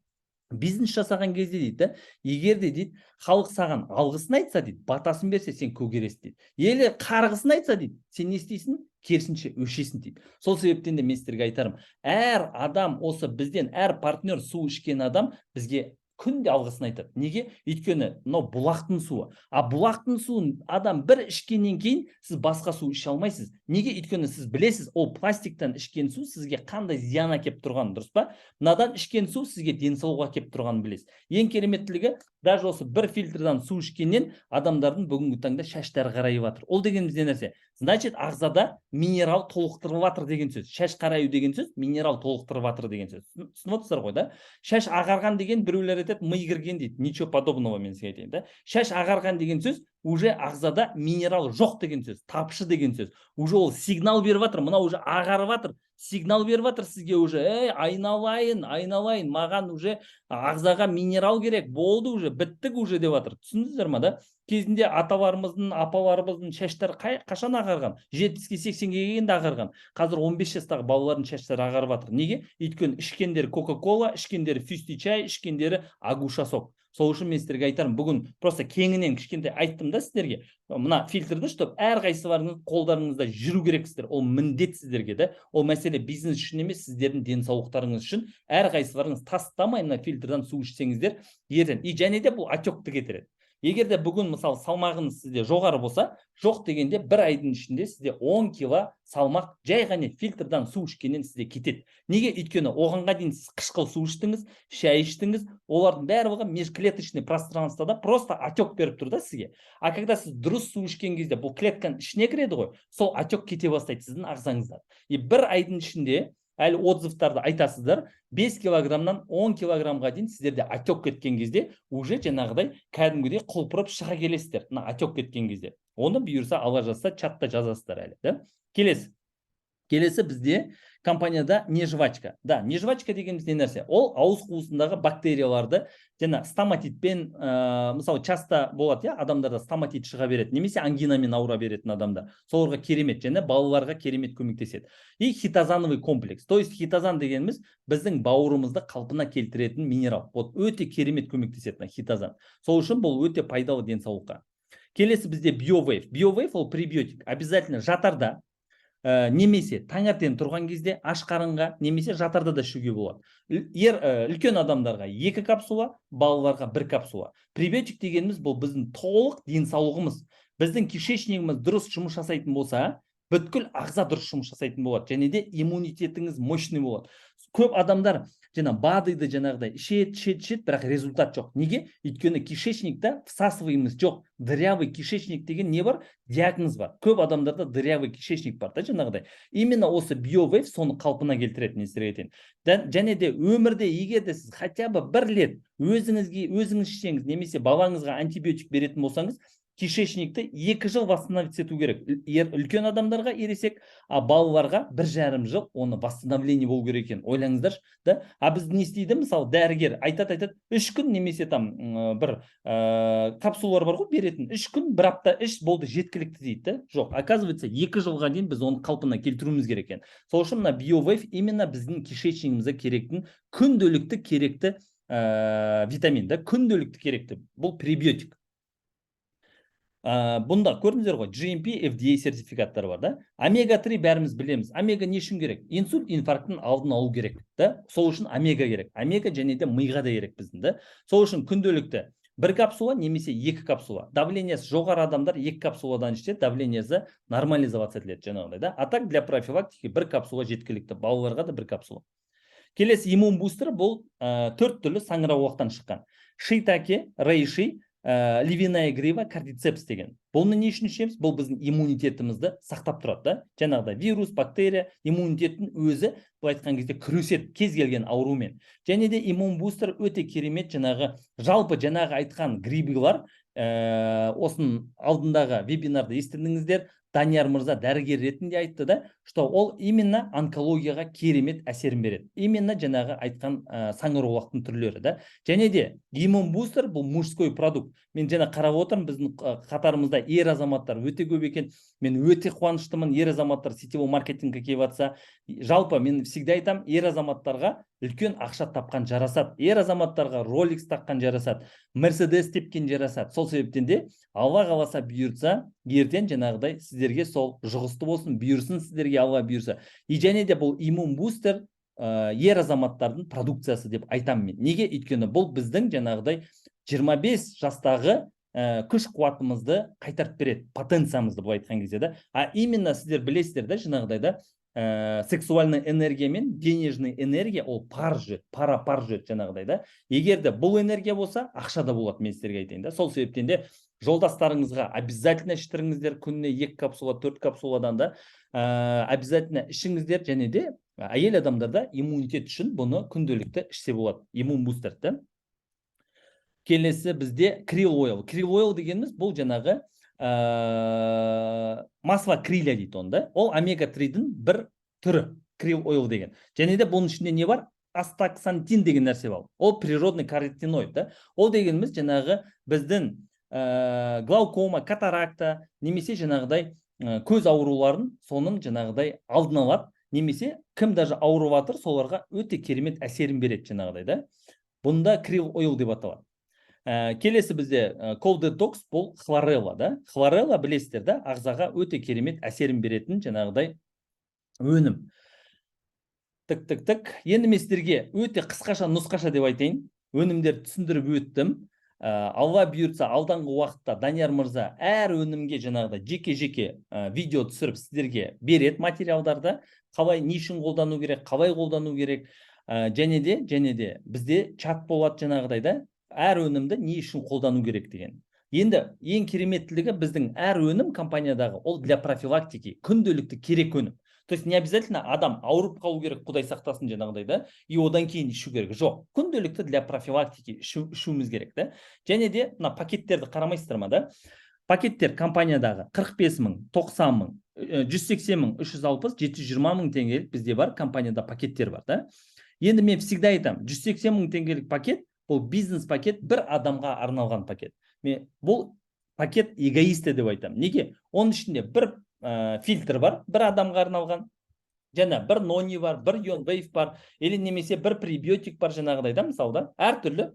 бизнес жасаған кезде дейді, егер де дейді, халық саған алғысын айтса дейді, батасын берсе сен көгересің дейді. Елі қарғысын айтса дейді, сен не істейсің? Керісінше өшесің дейді. Сол себептен де мен сіздерге айтарым, әр адам осы бізден, әр партнер су ішкен адам бізге күнде алғысын айтады. Неге? Өйткені мынау бұлақтың суы. А бұлақтың суын адам бір ішкеннен кейін сіз басқа су іше алмайсыз. Неге? Өйткені сіз білесіз, ол пластиктан ішкен су сізге қандай зиян әкеліп тұрғанын, дұрыс па? Мынадан ішкен су сізге денсаулыққа әкеліп тұрғанын білесіз. Ең кереметтілігі, даже осы бір фильтрдан су ішкеннен адамдардың бүгінгі таңда шаштары қарайып жатыр. Ол дегеніміз не нәрсе? Значит, ағзада минерал толықтырып жатыр деген сөз. Шаш қараю деген сөз, минерал толықтырып жатыр деген сөз. Түсініп отырсыздар ғой да? Шаш ағарған деген біреулер айтады, ми кірген дейді. Ничего подобного мен сізге айтайын да. Шаш ағарған деген сөз уже ағзада минерал жоқ деген сөз, тапшы деген сөз. Уже ол сигнал беріп жатыр, мына уже ағарып жатыр. Сигнал беріп жатыр сізге уже, айналайын, маған уже ағзаға минерал керек, болды уже, біттік уже деп жатыр. Түсіндіңіздер ма да? Кезінде аталарымыздың, апаларымыздың шаштары қашан ағарған? 70-ке 80-ге келгенде ағарған. Қазір 15 жастағы балалардың шаштары ағарып жатыр. Неге? Өйткені ішкендері Кока-Кола, ішкендері Фюсти чай, ішкендері Агуша сок. Сол үшін мен сіздерге айтарым, бүгін просто кеңінен кішкентай айттым да сіздерге. Мына фильтрді, чтобы әрқайсыларыңыз қолдарыңызда жүру керексіздер. Ол міндет сіздерге да. Ол мәселе бизнес үшін емес, сіздердің денсаулықтарыңыз үшін. Әрқайсыларыңыз тастамай мына фильтрдан су ішсеңіздер, ертең. И және де бұл отекті кетіреді. Егер де бүгін мысалы салмағыңыз сізде жоғары болса, жоқ дегенде бір айдың ішінде сізде 10 кило салмақ жай ғана фильтрдан су ішкеннен сізде кетеді. Неге? Өйткені оғанға дейін сіз қышқыл су іштіңіз, шай іштіңіз, олардың барлығы межклеточный пространствода просто отек беріп тұр да сізге. А когда сіз дұрыс су ішкен кезде бұл клетканың ішіне кіреді ғой, сол отек кете бастайды сіздің ағзаңыздан. И бір айдың ішінде әлі отзывтарды айтасыздар, 5 килограммнан 10 килограммға дейін сіздерде отек кеткен кезде уже жаңағыдай кәдімгідей құлпырып шыға келесіздер. Мына отек кеткен кезде. Оны бұйырса Алла жазса чатта жазасыздар әлі, да? Келесі бізде компанияда нежвачка. Да, нежвачка дегеніміз не нәрсе? Ол ауыз қуысындағы бактерияларды жаңа стоматитпен, мысалы часто болады, адамдарда стоматит шыға береді, немесе ангинамен ауыра беретін адамда. Соларға керемет, және балаларға керемет көмектеседі. И хитозановый комплекс. То есть хитозан дегеніміз біздің бауырымызды қалпына келтіретін минерал. Вот өте керемет көмектеседі хитозан. Сол үшін бұл өте пайдалы денсаулыққа. Келесі бізде BioWave. BioWave ол пребиотик. Обязательно жатарда немесе таңертең тұрған кезде аш қарынға, немесе жатарда да ішуге болады. Үлкен адамдарға 2 капсула, балаларға 1 капсула. Пребиотик дегеніміз бұл біздің толық денсаулығымыз. Біздің кишечнигіміз дұрыс жұмыс жасайтын болса, бүткіл ағза дұрыс жұмыс жасайтын болады. Және де иммунитетіңіз мощный болады. Көп адамдар БАДыйды жаңағыдай ішет, бірақ результат жоқ. Неге? Өйткені кишечникте всасываемыз жоқ. Дырявый кишечник деген не бар? Диагноз бар. Көп адамдарда дырявый кишечник бар да жаңағыдай. Именно осы BioWave соны қалпына келтіретін естіретін. Және де өмірде егер де сіз хотя бы 1 рет өзіңіз ішсеңіз, немесе балаңызға антибиотик беретін болсаңыз, кишечникті 2 жыл восстановить ету керек. Үлкен адамдарға ересек, а балаларға 1,5 жыл оны восстановление болу керек екен. Ойлаңыздаршы, да? А біз не істейді? Мысалы, дәрігер айтады, 3 күн немесе бір капсулалар бар ғой беретін. 3 күн, 1 апта іш болды жеткілікті дейді. Жоқ, оказывается, 2 жылға дейін біз оны қалпына келтіруіміз керек екен. Сол үшін мына BioWave именно біздің кишечнигімізге керекті, күнделікті керекті витамин, да? Күнделікті керекті. Бұл пребиотик. Бұнда көрдіңіздер ғой, GMP, FDA сертификаттары бар да. Омега-3 бәріміз білеміз. Омега не үшін керек? Инсульт, инфаркттың алдын алу керек да. Сол үшін омега керек. Омега және де миға да керек біздің да. Сол үшін күнделікті бір капсула немесе 2 капсула. Давлениесі жоғары адамдар 2 капсуладан ішсе, давлениесі нормализация етіледі жаңағыдай да. А так для профилактики 1 капсула жеткілікті. Балаларға да 1 капсула. Келесі иммун бустер бұл 4 түрлі саңырауқұлақтан шыққан. Шитаке, рейши, ливиная грива, кардицепс деген. Бұны не үшін ішеміз? Бұл біздің иммунитетімізді сақтап тұрады да. Жаңағыдай вирус, бактерия, иммунитеттің өзі бұл айтқан кезде күреседі кез келген аурумен. Және де иммун бустер өте керемет жалпы айтқан грибилар, осының алдындағы вебинарда естідіңіздер. Данияр Мырза дәрігер ретінде айтты да, что ол именно онкологияға керемет әсерін береді. Именно айтқан саңырауқұлақтың түрлері да. Және де иммун бустер бұл мужской продукт. Мен қарап отырмын, біздің қатарымызда ер азаматтар өте көп екен. Мен өте қуаныштымын, ер азаматтар сетевой маркетингке келіп жатса. Жалпы мен всегда айтам, ер азаматтарға үлкен ақша тапқан жарасады. Ер азаматтарға Rolex таққан жарасады. Mercedes тепкен жарасады. Сол себептен де Алла қаласа бұйыртса, ертең сіздерге сол жұғысты болсын, бұйырсын сіздерге Алла бұйырса. Және де бұл иммун бустер ер азаматтардың продукциясы деп айтамын мен. Неге? Өйткені бұл біздің 25 жастағы күш қуатымызды қайтарып береді, потенциямызды бұл айтқан кезде да. А именно сіздер білесіздер да, сексуальный энергия мен денежный энергия ол пар жүреді, пара жүреді да. Егер де бұл энергия болса, ақша да болады, мен сіздерге айтайын да. Сол себептен де жолдастарыңызға обязательно іштіріңіздер, күніне 2 капсула, 4 капсуладан да обязательно ішіңіздер. Және де әйел адамдарда иммунитет үшін бұны күнделікті ішсе болады, иммун бустерді. Келесі бізде krill oil. Krill oil дегеніміз бұл масло криля дейді онда. Ол омега-3-дің бір түрі, krill oil деген. Және де бұның ішінде не бар? Астаксантин деген нәрсе бар. Ол природный каротиноид да. Ол дегеніміз біздің глаукома, катаракта, немесе көз ауруларын соның алдын алады. Немесе кім даже ауырып жатыр, соларға өте керемет әсерін береді да. Бұнда krill oil деп аталады. Келесі бізде cold detox бұл хлорелла да. Хлорелла білесіздер да, ағзаға өте керемет әсерін беретін өнім. Енді мен сіздерге өте қысқаша нұсқаша деп айтайын. Өнімдер түсіндіріп өттім. Алла бұйыртса, алданғы уақытта Данияр Мырза әр өнімге жеке-жеке видео түсіріп сіздерге береді материалдарды. Қалай, не үшін қолдану керек, қалай қолдану керек. Және де бізде чат болады да. Әр өнімді не үшін қолдану керек деген. Енді ең кереметтілігі біздің әр өнім компаниядағы ол для профилактики, күнделікті керек өнім. То есть не обязательно адам ауырып қалу керек, Құдай сақтасын да, и одан кейін ішу керек. Жоқ, күнделікті для профилактики ішуіміз керек да. Және де мына пакеттерді қарамайсыздар ма да? Пакеттер компаниядағы 45 мың, 90 мың, 180 мың, 360, 720 мың теңгелік бізде бар, компанияда пакеттер бар да. Енді мен всегда айтам, 180 мың теңгелік пакет бұл бизнес пакет, бір адамға арналған пакет. Бұл пакет эгоисті деп айтам. Неге? Оның ішінде бір фильтр бар, бір адамға арналған. Және бір нони бар, бір ионвейв бар, или немесе бір пребиотик бар да, мысалда. Әр түрлі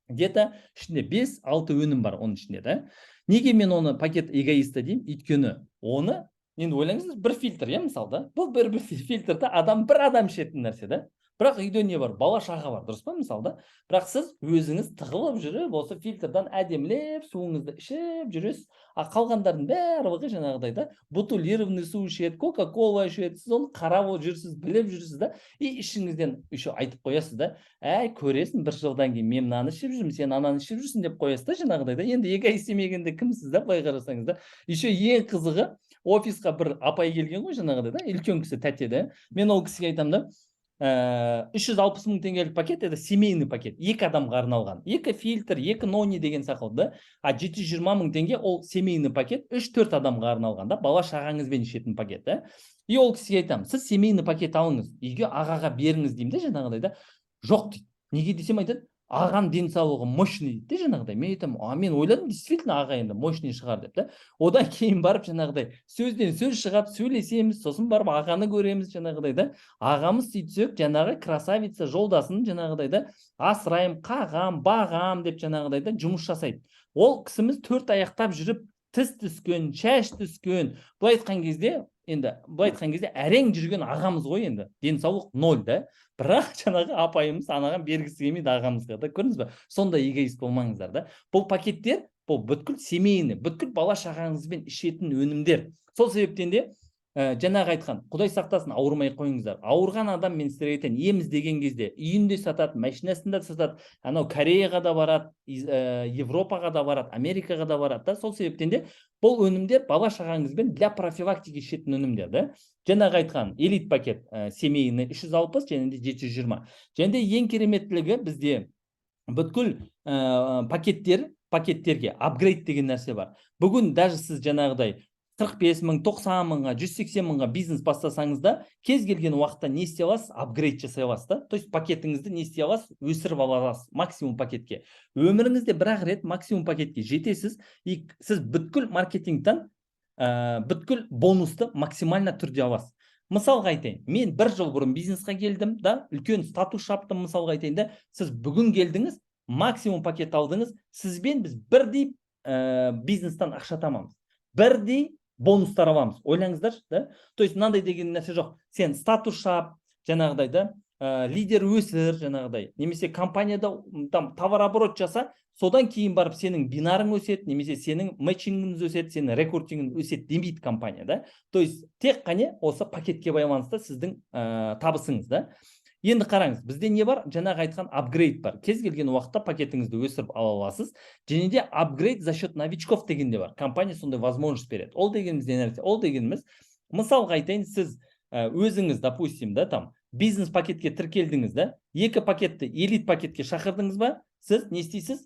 где-то ішінде 5-6 өнім бар оның ішінде да. Неге мен оны пакет эгоисті деймін? Өйткені оны, енді ойлаңыздар, бір фильтр, мысалда. Бұл бір фильтрді бір адам ішетін нәрсе да. Бірақ үйде не бар? Бала шаға бар, дұрыс па мысалда? Бірақ сіз өзіңіз тығылып жүріп, осы фильтрдан әдемілеп, суыңызды ішіп жүресіз. Қалғандардың барлығы да, бутилированный су ішеді, кока-кола ішеді, сіз оны қарап жүрсіз, біліп жүрсіз да, и ішіңізден еще айтып қоясыз да, көресің, бір жылдан кейін мен мынаны ішіп жүрмін, сен ананы ішіп жүрсің деп қоясыз да, да. Енді эгоист емегенде кімсіз да, былай қарасаңыз да. Еще ең қызығы, офисқа бір апай келген ғой да, үлкен кісі тәте да. Мен ол кісіге айтам да, 360 мың теңгелік пакет, это семейный пакет, 2 адамға арналған, 2 фильтр, 2 нони деген сақылды, а 720 мың теңге ол семейный пакет, 3-4 адамға арналған да, бала шағаңызбен ішетін пакет да. И ол кісіге айтам, сіз семейный пакет алыңыз, үйге ағаға беріңіз деймін да, жоқ дейді. Неге десем айтады, аған денсаулығы мощный дейді де Мен айтам, мен ойладым, действительно аға енді мощный шығар деп да. Одан кейін барып сөзден сөз шығады, сөйлесеміз, сосын барып ағаны көреміз да. Ағамыз сөйтсек, красавица жолдасын да, асырайым, қағам, бағам деп да жұмыс жасайды. Ол кісіміз 4 аяқтап жүріп тіс түскен, шаш түскен, былай айтқан кезде әрең жүрген ағамыз ғой енді. Денсаулық 0 да. Бірақ жаңағы апайымыз анаған бергісі келмейді ағамызға да. Көрдіңіз бе? Сондай эгоист болмаңыздар да. Бұл пакеттер, бұл бүткіл семейный, бүткіл бала шағаңызбен ішетін өнімдер. Сол себептен де жаңағы айтқан, Құдай сақтасын, ауырмай қойыңыздар. Ауырған адам, мен сіздерге айтайын, ем іздеген кезде үйінде сатады, машинасында сатады, анау Кореяға да барады, Европаға да барады, Америкаға да барады да. Сол себептен де бұл өнімдер бала шағаңызбен для профилактики ішетін өнімдер да. Жаңағы айтқан элит пакет семейный 360 және де 720. Және де ең кереметтілігі бізде бүткіл пакеттерге апгрейд деген нәрсе бар. Бүгін даже сіз жаңағыдай 45 мың, 90 мыңға, 180 мыңға бизнес бастасаңыз да, кез келген уақытта не істей аласыз? Апгрейд жасай аласыз да. То есть пакетіңізді не істей аласыз? Өсіріп аласыз максимум пакетке. Өміріңізде бір-ақ рет максимум пакетке жетесіз, и сіз бүткіл маркетингтен бүткіл бонусты максимально түрде аласыз. Мысалға айтайын, мен 1 жыл бұрын бизнесқа келдім да, үлкен статус шаптым. Мысалға айтайын да, сіз бүгін келдіңіз, максимум пакет алдыңыз, сізбен біз бірдей бизнестен ақша табамыз. Бірдей бонустар аламыз. Ойлаңыздаршы, да? То есть мынандай деген нәрсе жоқ. Сен статус шап, жаңағыдай да, лидер өсір, жаңағыдай, немесе компанияда там товарооборот жаса, содан кейін барып сенің бинарың өсет, немесе сенің матчингіңіз өсет, сенің рекрутингің өсет демейді компания, да? То есть тек қане осы пакетке байланысты сіздің табысыңыз, да? Енді қараңыз, бізде не бар? Жаңағы айтқан апгрейд бар. Кез келген уақытта пакетіңізді өсіріп ала аласыз. Және де апгрейд за счет новичков деген де бар. Компания сондай возможность береді. Ол дегеніміз не нәрсе? Ол дегеніміз, мысалға айтайын, сіз өзіңіз, допустим, да, там бизнес пакетке тіркелдіңіз, да, 2 пакетті элит пакетке шақырдыңыз ба, сіз не істейсіз?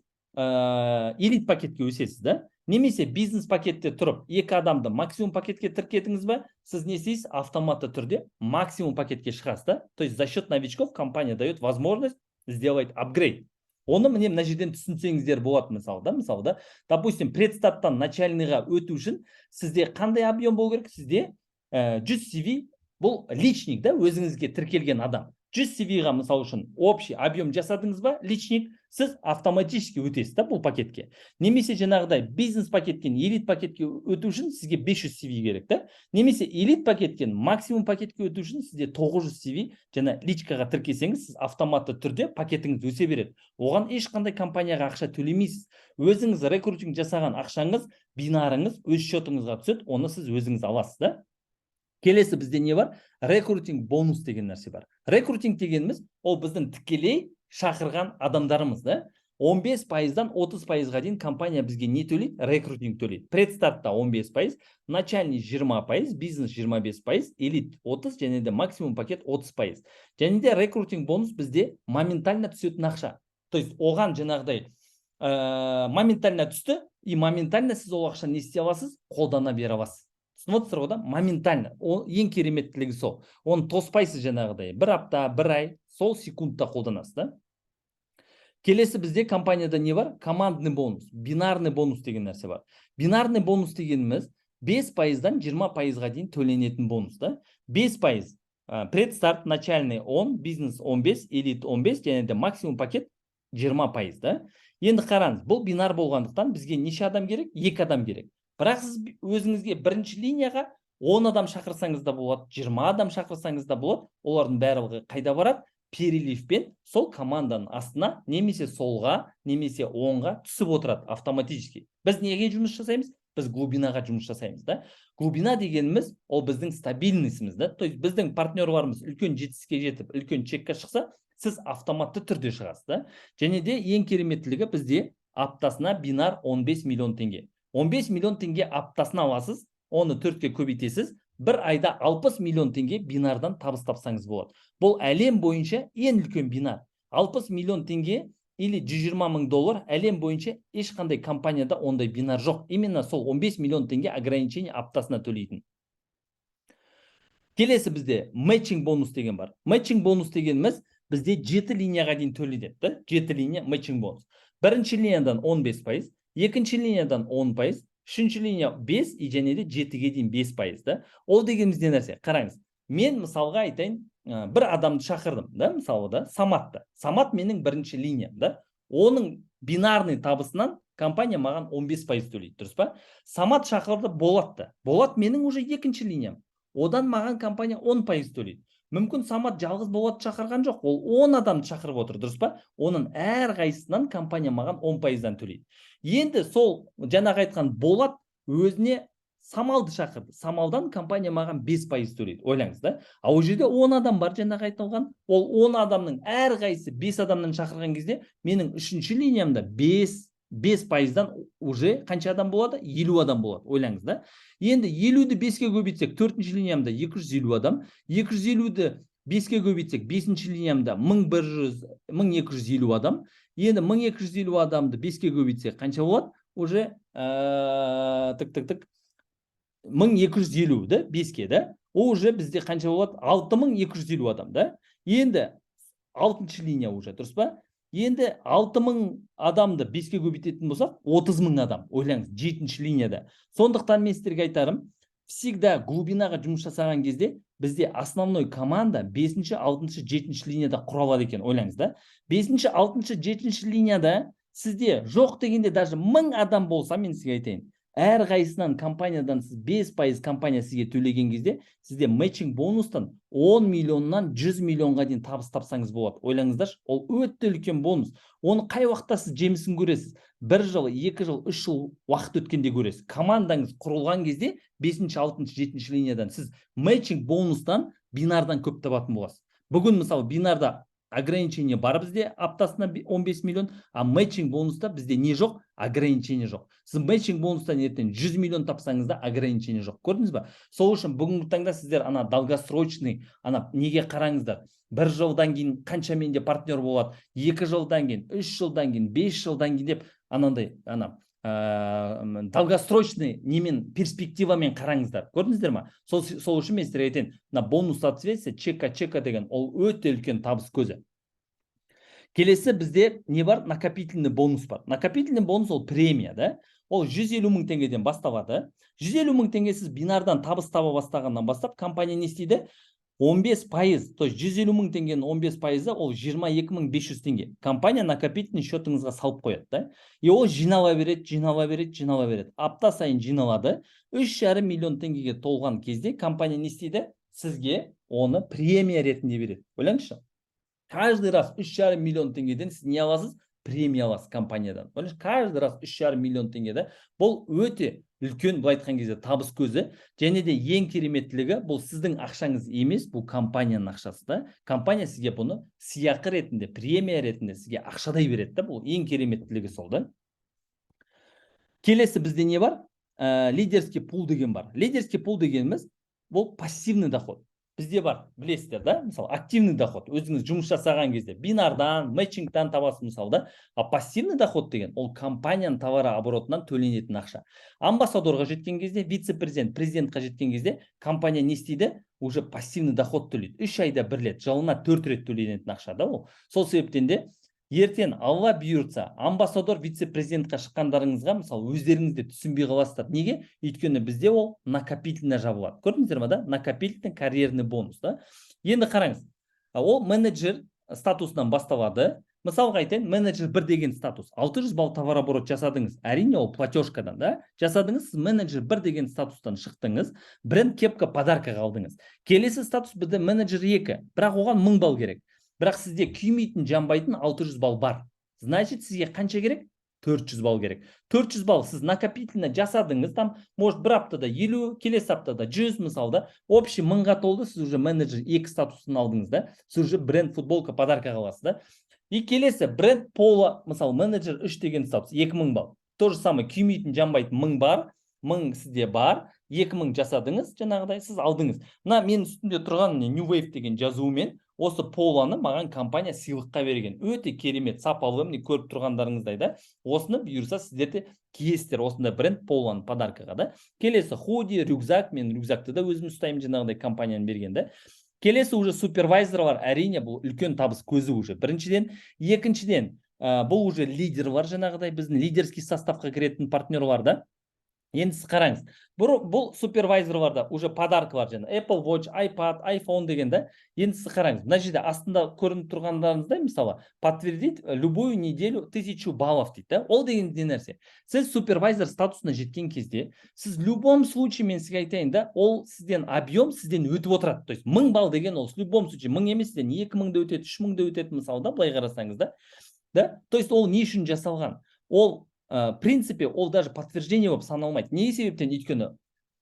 Элит пакетке өсесіз, да? Немесе бизнес пакетте тұрып, 2 адамды максимум пакетке тіркедіңіз ба, сіз не істейсіз? Автоматты түрде максимум пакетке шығасыз, да? То есть за счет новичков компания дает возможность сделать апгрейд. Оны міне мына жерден түсінсеңіздер болады, мысалы да, допустим, предстарттан начальныйға өту үшін сізде қандай объем болу керек? Сізде 100 CV, бұл личник, да, өзіңізге тіркелген адам. 100 CV-ға мысал үшін общий объем жасадыңыз ба, личник, сіз автоматически өтесіз, да, бұл пакетке. Немесе жаңағыдай бизнес пакеттен элит пакетке өту үшін сізге 500 CV керек, да? Немесе элит пакеттен максимум пакетке өту үшін сізде 900 CV жаңа личкаға тіркесеңіз, сіз автоматты түрде пакетіңіз өсе береді. Оған ешқандай компанияға ақша төлемейсіз. Өзіңіз рекрутинг жасаған ақшаңыз, бинарыңыз өз счетыңызға түседі, оны сіз өзіңіз аласыз, да? Келесі бізде не бар? Рекрутинг бонус деген нәрсе бар. Рекрутинг дегеніміз, ол біздің тікелей шақырған адамдарымыз, да? 15%-дан 30%-ға дейін компания бізге не төлейді? Рекрутинг төлейді. Предстартта 15%, начальный 20%, бизнес 25%, элит 30%, және де максимум пакет 30%. Және де рекрутинг бонус бізде моментально түсетін ақша. То есть оған жаңағыдай моментально түсті, и моментально сіз ол ақша не істей аласыз? Қолдана бере аласыз. Түсініп отырсыздар ғой да, моментально. Ең кереметтілігі сол. Оны тоспайсыз жаңағыдай. 1 апта, 1 ай, сол секундта қолданасыз, да? Келесі бізде компанияда не бар? Командный бонус, бинарный бонус деген нәрсе бар. Бинарный бонус дегеніміз 5%-дан 20%-ға дейін төленетін бонус, да? 5% предстарт начальный 10, бизнес 15, элит 15, және де максимум пакет 20%, да? Енді қараңыз, бұл бинар болғандықтан бізге неше адам керек? 2 адам керек. Бірақ сіз өзіңізге бірінші линияға 10 адам шақырсаңыз да болады, 20 адам шақырсаңыз да болады. Олардың барлығы қайда барады? Переливпен сол команданың астына, немесе солға, немесе оңға түсіп отырады автоматически. Біз неге жұмыс жасаймыз? Біз глубинаға жұмыс жасаймыз, да? Глубина дегеніміз, ол біздің стабильностіміз, да? То есть біздің партнерларымыз үлкен жетістікке жетіп, үлкен чекке шықса, сіз автоматты түрде шығасыз, да? Және де ең кереметтілігі бізде аптасына бинар 15 миллион теңге. 15 миллион теңге аптасына аласыз, оны 4-ке көбейтесіз, бір айда 60 миллион теңге бинардан табыс тапсаңыз болады. Бұл әлем бойынша ең үлкен бинар. 60 миллион теңге или 120 мың доллар әлем бойынша ешқандай компанияда ондай бинар жоқ. Именно сол 15 миллион теңге ограничение аптасына төлейтін. Келесі бізде матчинг бонус деген бар. Матчинг бонус дегеніміз бізде 7 линияға дейін төлейді, да? 7 линия матчинг бонус. Бірінші линиядан 15%, екінші линиядан 10%, үшінші линия 5 и және де 7-ге дейін 5%, да? Ол дегеніміз не нәрсе? Қараңыз, мен мысалға айтайын, бір адамды шақырдым, да? Мысалы да, Саматты. Самат менің бірінші линиям, да? Оның бинарный табысынан компания маған 15% төлейді, дұрыс па? Самат шақырды Болатты. Болат менің уже екінші линиям. Одан маған компания 10% төлейді. Мүмкін Самат жалғыз Болат шақырған жоқ, ол 10 адамды шақырып отыр, дұрыс па? Оның әр қайсысынан компания маған 10%-дан төлейді. Енді сол жаңағы айтқан Болат өзіне Самалды шақырды. Самалдан компания маған 5% төлейді. Ойлаңыз да. А ол жерде 10 адам бар, жаңағы айтылған. Ол 10 адамның әр қайсысы 5 адамнан шақырған кезде менің үшінші линиямда 5%-дан уже қанша адам болады? 50 адам болады. Ойлаңыз да. Енді 50-ді 5-ке көбейтсек, 4-ші линиямда 250 адам, 250-ді 5-ке көбейтсек, 5-ші линиямда 1250 адам. Енді 1250 адамды 5-ке көбейтсек қанша болады? Уже 1250-ді 5-ке, да? Ол уже бізде қанша болады? 6250 адам, да? Енді 6-шы линия уже, дұрыс па? Енді 6000 адамды 5-ке көбейтетін болсақ, 30.000 адам. Ойлаңыз, 7-ші линияда. Сондықтан мен сіздерге айтарым, всегда глубинаға жұмыс жасаған кезде бізде основной команда 5-ші, 6-ші, 7-ші линияда құралады екен. Ойлаңыз да. 5-ші, 6-ші, 7-ші линияда сізде жоқ дегенде даже 1000 адам болса, мен сізге айтайын, әр қайсынан компаниядан сіз 5% компания сізге төлеген кезде, сізде матчинг бонустан 10 миллионнан 100 миллионға дейін табыс тапсаңыз болады. Ойлаңыздаршы, ол өте үлкен бонус. Оны қай уақытта сіз жемісін көресіз? 1 жыл, 2 жыл, 3 жыл уақыт өткенде көресіз. Командаңыз құрылған кезде 5-ші, 6-ші, 7-ші линиядан сіз матчинг бонустан бинардан көп табатын боласыз. Бүгін мысалы бинарда ограничение бар бізде, аптасына 15 миллион, а матчинг бонуста бізде не жоқ? Ограничение жоқ. Сіз матчинг бонустан ертең 100 миллион тапсаңыз да ограничение жоқ. Көрдіңіз ба? Сол үшін бүгінгі таңда сіздер ана долгосрочный, ана неге қараңыздар? 1 жылдан кейін қанша менде партнер болады? 2 жылдан кейін, 3 жылдан кейін, 5 жылдан кейін деп анандай долгосрочный немен перспективамен қараңыздар. Көрдіңіздер ма? Сол үшін мен сіздерге айтайын, мына бонус ответствие, чека деген ол өте үлкен табыс көзі. Келесі бізде не бар? Накопительный бонус бар. Накопительный бонус ол премия, да? Ол 150 000 теңгеден басталады. 150 000 теңге сіз бинардан табыс таба бастағаннан бастап компания не істейді? 15%, то есть 150 000 теңгенің 15%-ы ол 22 500 теңге. Компания накопительный счетыңызға салып қояды, да? И ол жинала береді. Апта сайын жиналады. 3,5 миллион теңгеге толған кезде компания не істейді? Сізге оны премия ретінде береді. Ойлаңызшы. Каждый раз 3,5 миллион теңгеден сіз не аласыз? Премия аласыз компаниядан. Каждый раз 3,5 миллион теңгеде. Бұл өте үлкен, бұл айтқан кезде табыс көзі. Және де ең кереметтілігі, бұл сіздің ақшаңыз емес, бұл компанияның ақшасы да. Компания сізге бұны сыйақы ретінде, премия ретінде сізге ақшадай береді да. Бұл ең кереметтілігі сол да. Келесі бізде не бар? Лидерский пул деген бар. Лидерский пул дегеніміз бұл пассивный доход. Бізде бар, білесіздер, да? Мысалы, активный доход, өзіңіз жұмыс жасаған кезде, бинардан, матчингтан табасыз мысалы, да? А пассивный доход деген, ол компанияның товары оборотынан төленетін ақша. Амбассадорға жеткен кезде, вице-президент, президентқа жеткен кезде, компания не істейді? Уже пассивный доход төлейді. 3 айда 1 рет, жылына 4 рет төленетін ақша, да? Ол. Сол себептен де ертең алла бұйыртса, амбассадор, вице-президентқа шыққандарыңызға, мысалы, өздеріңізде түсінбей қаласыздар. Неге? Өйткені бізде ол накопительно жабылады. Көрдіңіздер ме, да? Накопительный карьерный бонус, да? Енді қараңыз. Ол менеджер статусынан басталады. Мысалға айтайын, менеджер 1 деген статус. 600 балл товарооборот жасадыңыз. Әрине ол платежкадан, да? Жасадыңыз, сіз менеджер 1 деген статустан шықтыңыз. Бренд кепка подаркаға алдыңыз. Келесі статус бізде менеджер 2. Бірақ оған 1000 балл керек. Бірақ сізде күймейтін, жанбайтын 600 балл бар. Значит, сізге қанша керек? 400 балл керек. 400 балл сіз накопительно жасадыңыз, там, может, бір аптада 50, келесі аптада 100, мысалда, общий 1000-ға толды, сіз уже менеджер 2 статусын алдыңыз, да? Сіз уже бренд футболка подарка аласыз, да? И келесі бренд поло, мысалы, менеджер 3 деген статус, 2000 балл. То же самое, күймейтін, жанбайтын 1000 бар, 1000 сізде бар, 2000 жасадыңыз, жаңағыдай сіз алдыңыз. Мына мен үстінде тұрған New Wave деген жазуымен осы поланы маған компания сыйлыққа берген. Өте керемет, сапалы, міне көріп тұрғандарыңыздай, да? Осыны бұйырса сіздерде киесіздер, осындай бренд поланы подаркаға, да? Келесі худи, рюкзак, мен рюкзакты да өзім ұстаймын, жаңағыдай компанияның берген, да? Келесі уже супервайзерлар, әрине бұл үлкен табыс көзі уже. Біріншіден, екіншіден, бұл уже лидерлар, жаңағыдай біздің лидерский составқа кіретін партнерлар, да? Енді сіз қараңыз, бұл супервайзерларда уже подарка бар, жаңа Apple Watch, iPad, iPhone деген да. Енді сіз қараңыз, мына жерде астында көрініп тұрғандарыңыздай, мысалы, подтвердить любую неделю 1000 баллов дейді да. Ол деген не нәрсе? Сіз супервайзер статусына жеткен кезде, сіз в любом случае, мен сізге айтайын да, ол сізден объем сізден өтіп отырады. То есть 1000 балл деген ол в любом случае 1000 емес, сізден 2000-ді өтеді, 3000-ді өтеді, мысалы да, былай қарасаңыз да. Да? То есть ол не үшін жасалған? Ол в принципе, ол даже подтверждение болып саналмайды. Не себептен? Өйткені,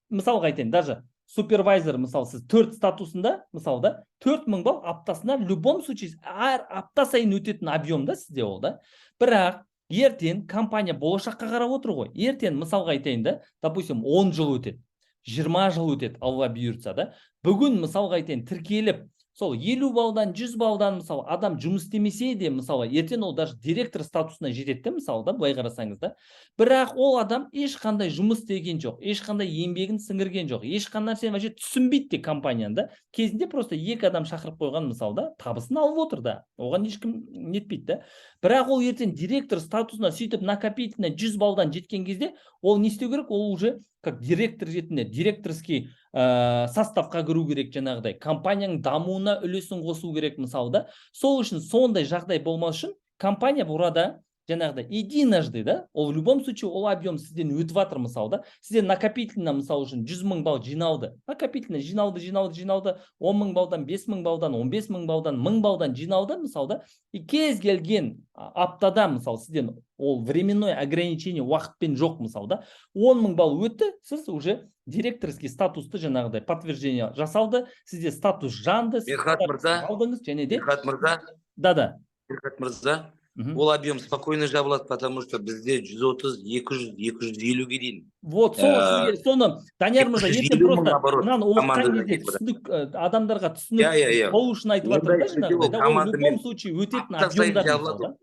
мысалға айтайын, даже супервайзер, мысалы, сіз 4 статусында, мысалы да, 4000 балл аптасына в любом случае, әр апта сайын өтетін объемда сізде ол да. Бірақ ертең компания болашаққа қарап отыр ғой. Ертең, мысалға айтайын да, допустим, 10 жыл өтеді, 20 жыл өтеді, Алла бұйыртса да. Бүгін, мысалға айтайын, тіркеліп, сол 50 балдан, 100 балдан, мысалы, адам жұмыс істемесе де, мысалы, ертең ол даже директор статусына жетеді, мысалы да, былай қарасаңыз да. Бірақ ол адам ешқандай жұмыс істеген жоқ, ешқандай еңбегін сіңірген жоқ, ешқандай нәрсені вообще түсінбейді де компанияны да. Кезінде просто 2 адам шақырып қойған, мысалы да, табысын алып отыр да. Оған ешкім нетпейді да. Бірақ ол ертең директор статусына сөйтіп накопительно 100 балдан жеткен кезде, ол не істеу керек? Ол уже как директор ретінде, директорский составқа кіру керек, жаңағыдай компанияның дамуына үлесін қосу керек, мысалы да. Сол үшін сондай жағдай болмас үшін компания burada жаңағыдай единожды да, ол в любом случае ол объем сізден өтіп жатыр, мысалы да. Сізден накопительно, мысалы үшін 100 000 балл жиналды, накопительно жиналды, 10 000 балдан, 5 000 балдан, 15 000 балдан, 1000 балдан жиналды, мысалы да. И кез келген аптада, мысалы, сізден ол временной ограничение уақытпен жоқ, мысалы да. 10 000 балл өтті, сіз уже директорский статусты жаңағыдай подтверждение жасалды, сізде статус жанды, Ерхат мырза, алдыңыз, және де Ерхат мырза, да. Ерхат мырза, ол объем спокойно жабылады, потому что бізде 130, 200, 250-ге дейін. Вот, сол сізге соны, Данияр мырза, ертең просто мынаны оқытқан кезде түсінік, адамдарға түсінік болу үшін айтып жатыр да, жаңағыдай да, ол в любом случае өтетін объемдар, мысалы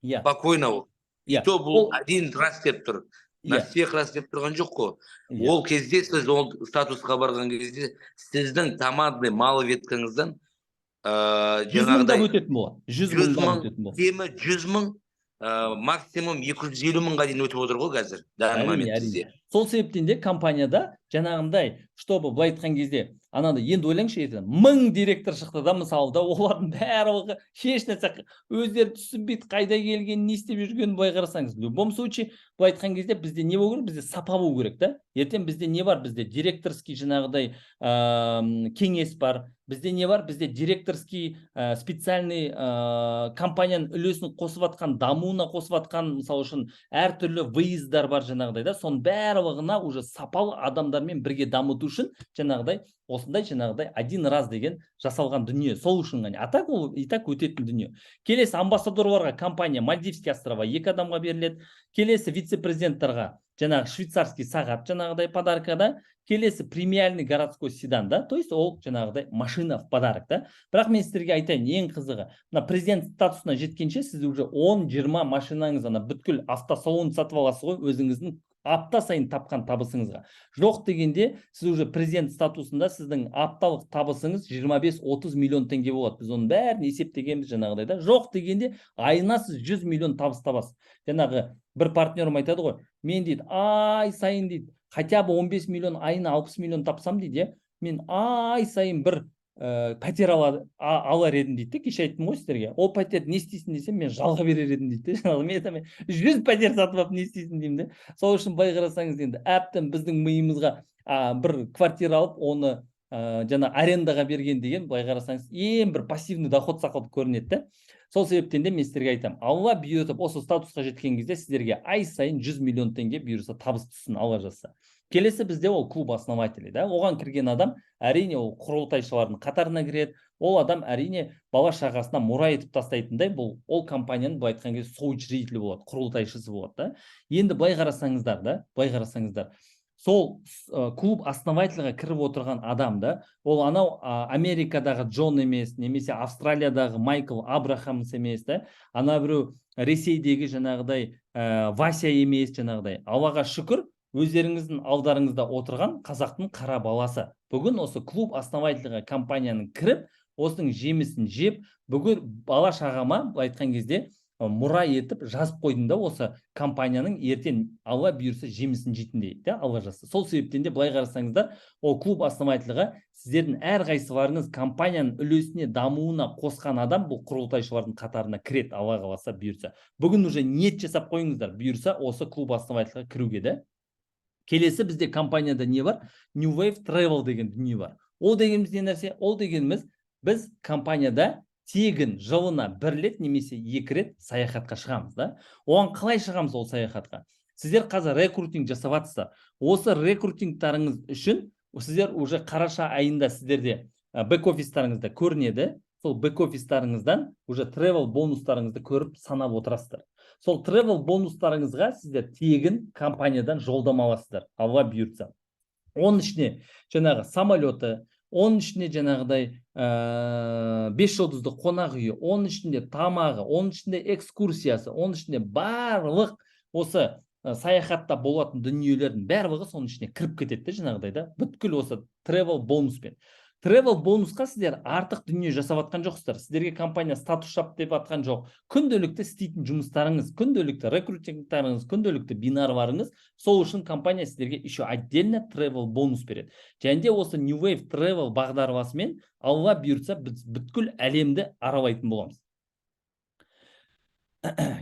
да. Спокойно ол. Что бұл один раз деп тұр. На всех раз деп тұрған жоқ қой. Ол кезде сіз ол статусқа барған кезде сіздің командный малы веткаңыздан 100 000 өтетін болады. 100 000 өтетін болады. Кемі 100 000, максимум 250 000-ға дейін өтіп отыр ғой қазір. Данный момент бізде. Сол себептен де компанияда жаңағындай, чтобы былай айтқан кезде, анада енді ойлаңызшы, 1000 директор шықты да, мысалы да, олардың барлығы еш нәрсе өздері түсінбейді, қайда келгенін, не істеп жүргенін былай қарасаңыз. В любом случае, былай айтқан кезде бізде не болу керек? Бізде сапа болу керек да. Ертең бізде не бар? Бізде директорский жаңағыдай кеңес бар. Бізде не бар? Бізде директорский специальный компанияның үлесін қосып атқан, дамуына қосып атқан, мысалы үшін әртүрлі выездар бар жаңағыдай да. Соның барлығына уже сапалы адамдармен бірге дамыту үшін жаңағыдай осындай жаңағыдай один раз деген жасалған дүние. Сол үшін ғана. А так ол и так өтетін дүние. Келесі амбассадорларға компания Мальдивский острова 2 адамға беріледі. Келесі вице-президенттарға жаңағы швейцарский сағат жаңағыдай подаркада. Келесі премиальный городской седан да. То есть ол жаңағыдай машина в подарок да. Бірақ мен сіздерге айтайын, ең қызығы, мына президент статусына жеткенше сіз уже 10-20 машинаңыз, ана бүткіл автосалон сатып аласыз ғой, өзіңіздің апта сайын тапқан табысыңызға. Жоқ дегенде, сіз уже президент статусында сіздің апталық табысыңыз 25-30 миллион теңге болады. Біз оның бәрін есептегенбіз жаңағыдай да. Жоқ дегенде, айына сіз 100 миллион табыс табасыз. Жаңағы бір партнерім айтады ғой, мен дейді, ай сайын дейді, хотя бы 15 миллион, айына 60 миллион тапсам дейді, мен ай сайын бір пәтер алар едім дейді. Кеше айттым ғой сіздерге. Ол пәтерді не істейсің десем, мен жалға берер едім дейді. Мен 100 пәтер сатып алып не істейсің деймін де. Сол үшін бай қарасаңыз енді әптен біздің миымызға бір квартира алып, оны жаңа арендаға берген деген, бай қарасаңыз, ең бір пассивный доход сақалып көрінеді. Сол себептен де мен сіздерге айтамын, Алла бұйыртып осы статусқа жеткен кезде сіздерге ай сайын 100 миллион теңге бұйырса табыс түссін, Алла жазса. Келесі бізде ол клуб основателі да. Оған кірген адам әрине ол құрылтайшылардың қатарына кіреді. Ол адам әрине бала шағасына мұра етіп тастайтындай, бұл ол компанияның былай айтқан кезде соучредителі болады, құрылтайшысы болады да. Енді былай қарасаңыздар да, былай қарасаңыздар. Сол клуб основательға кіріп отырған адам да, ол анау Америкадағы Джон емес, немесе Австралиядағы Майкл Абрахамс емес да, ана біреу Ресейдегі жаңағыдай Вася емес жаңағыдай. Аллаға шүкір, өздеріңіздің алдарыңызда отырған қазақтың қара баласы. Бүгін осы клуб основательға компанияның кіріп, осының жемісін жеп, бүгін бала шағама айтқан кезде мұра етіп жазып қойдым да осы компанияның ертең алла бұйырса жемісін жейтін дейді, алла жазса. Сол себептен де былай қарасаңыздар, ол клуб основательға сіздердің әрқайсыларыңыз компанияның үлесіне, дамуына қосқан адам бұл құрылтайшылардың қатарына кіреді, алла қаласа бұйырса. Бүгін уже ниет жасап қойыңыздар, бұйырса осы клуб основательға кіруге де. Келесі бізде компанияда не бар? New Wave Travel деген дүние бар. Ол дегеніміз не нәрсе? Ол дегеніміз біз компанияда тегін жылына 1 рет немесе 2 рет саяхатқа шығамыз да. Оған қалай шығамыз ол саяхатқа? Сіздер қазір рекрутинг жасап жатсыздар. Осы рекрутингтарыңыз үшін сіздер уже қараша айында сіздерде бэк-офистарыңызда көрінеді. Сол бэк-офистарыңыздан уже travel бонустарыңызды көріп санап отырасыздар. Сол travel бонустарыңызға сіздер тегін компаниядан жолдама аласыздар, алла бұйыртса. Оның ішіне жаңағы самолеты, оның ішінде жаңағыдай 5 жұлдызды қонақ үйі, оның ішінде тамағы, оның ішінде экскурсиясы, оның ішінде барлық осы саяхатта болатын дүниелердің барлығы соның ішіне кіріп кетеді жаңағыдай да. Бүткіл осы travel бонуспен. Travel бонусқа сіздер артық дүние жасап атқан жоқсыздар. Сіздерге компания статус шап деп атқан жоқ. Күнделікті істейтін жұмыстарыңыз, күнделікті рекрутингтарыңыз, күнделікті бинарларыңыз, сол үшін компания сіздерге еще отдельно travel бонус береді. Және де осы New Wave Travel бағдарламасымен алла бұйыртса біз бүткіл әлемді аралайтын боламыз.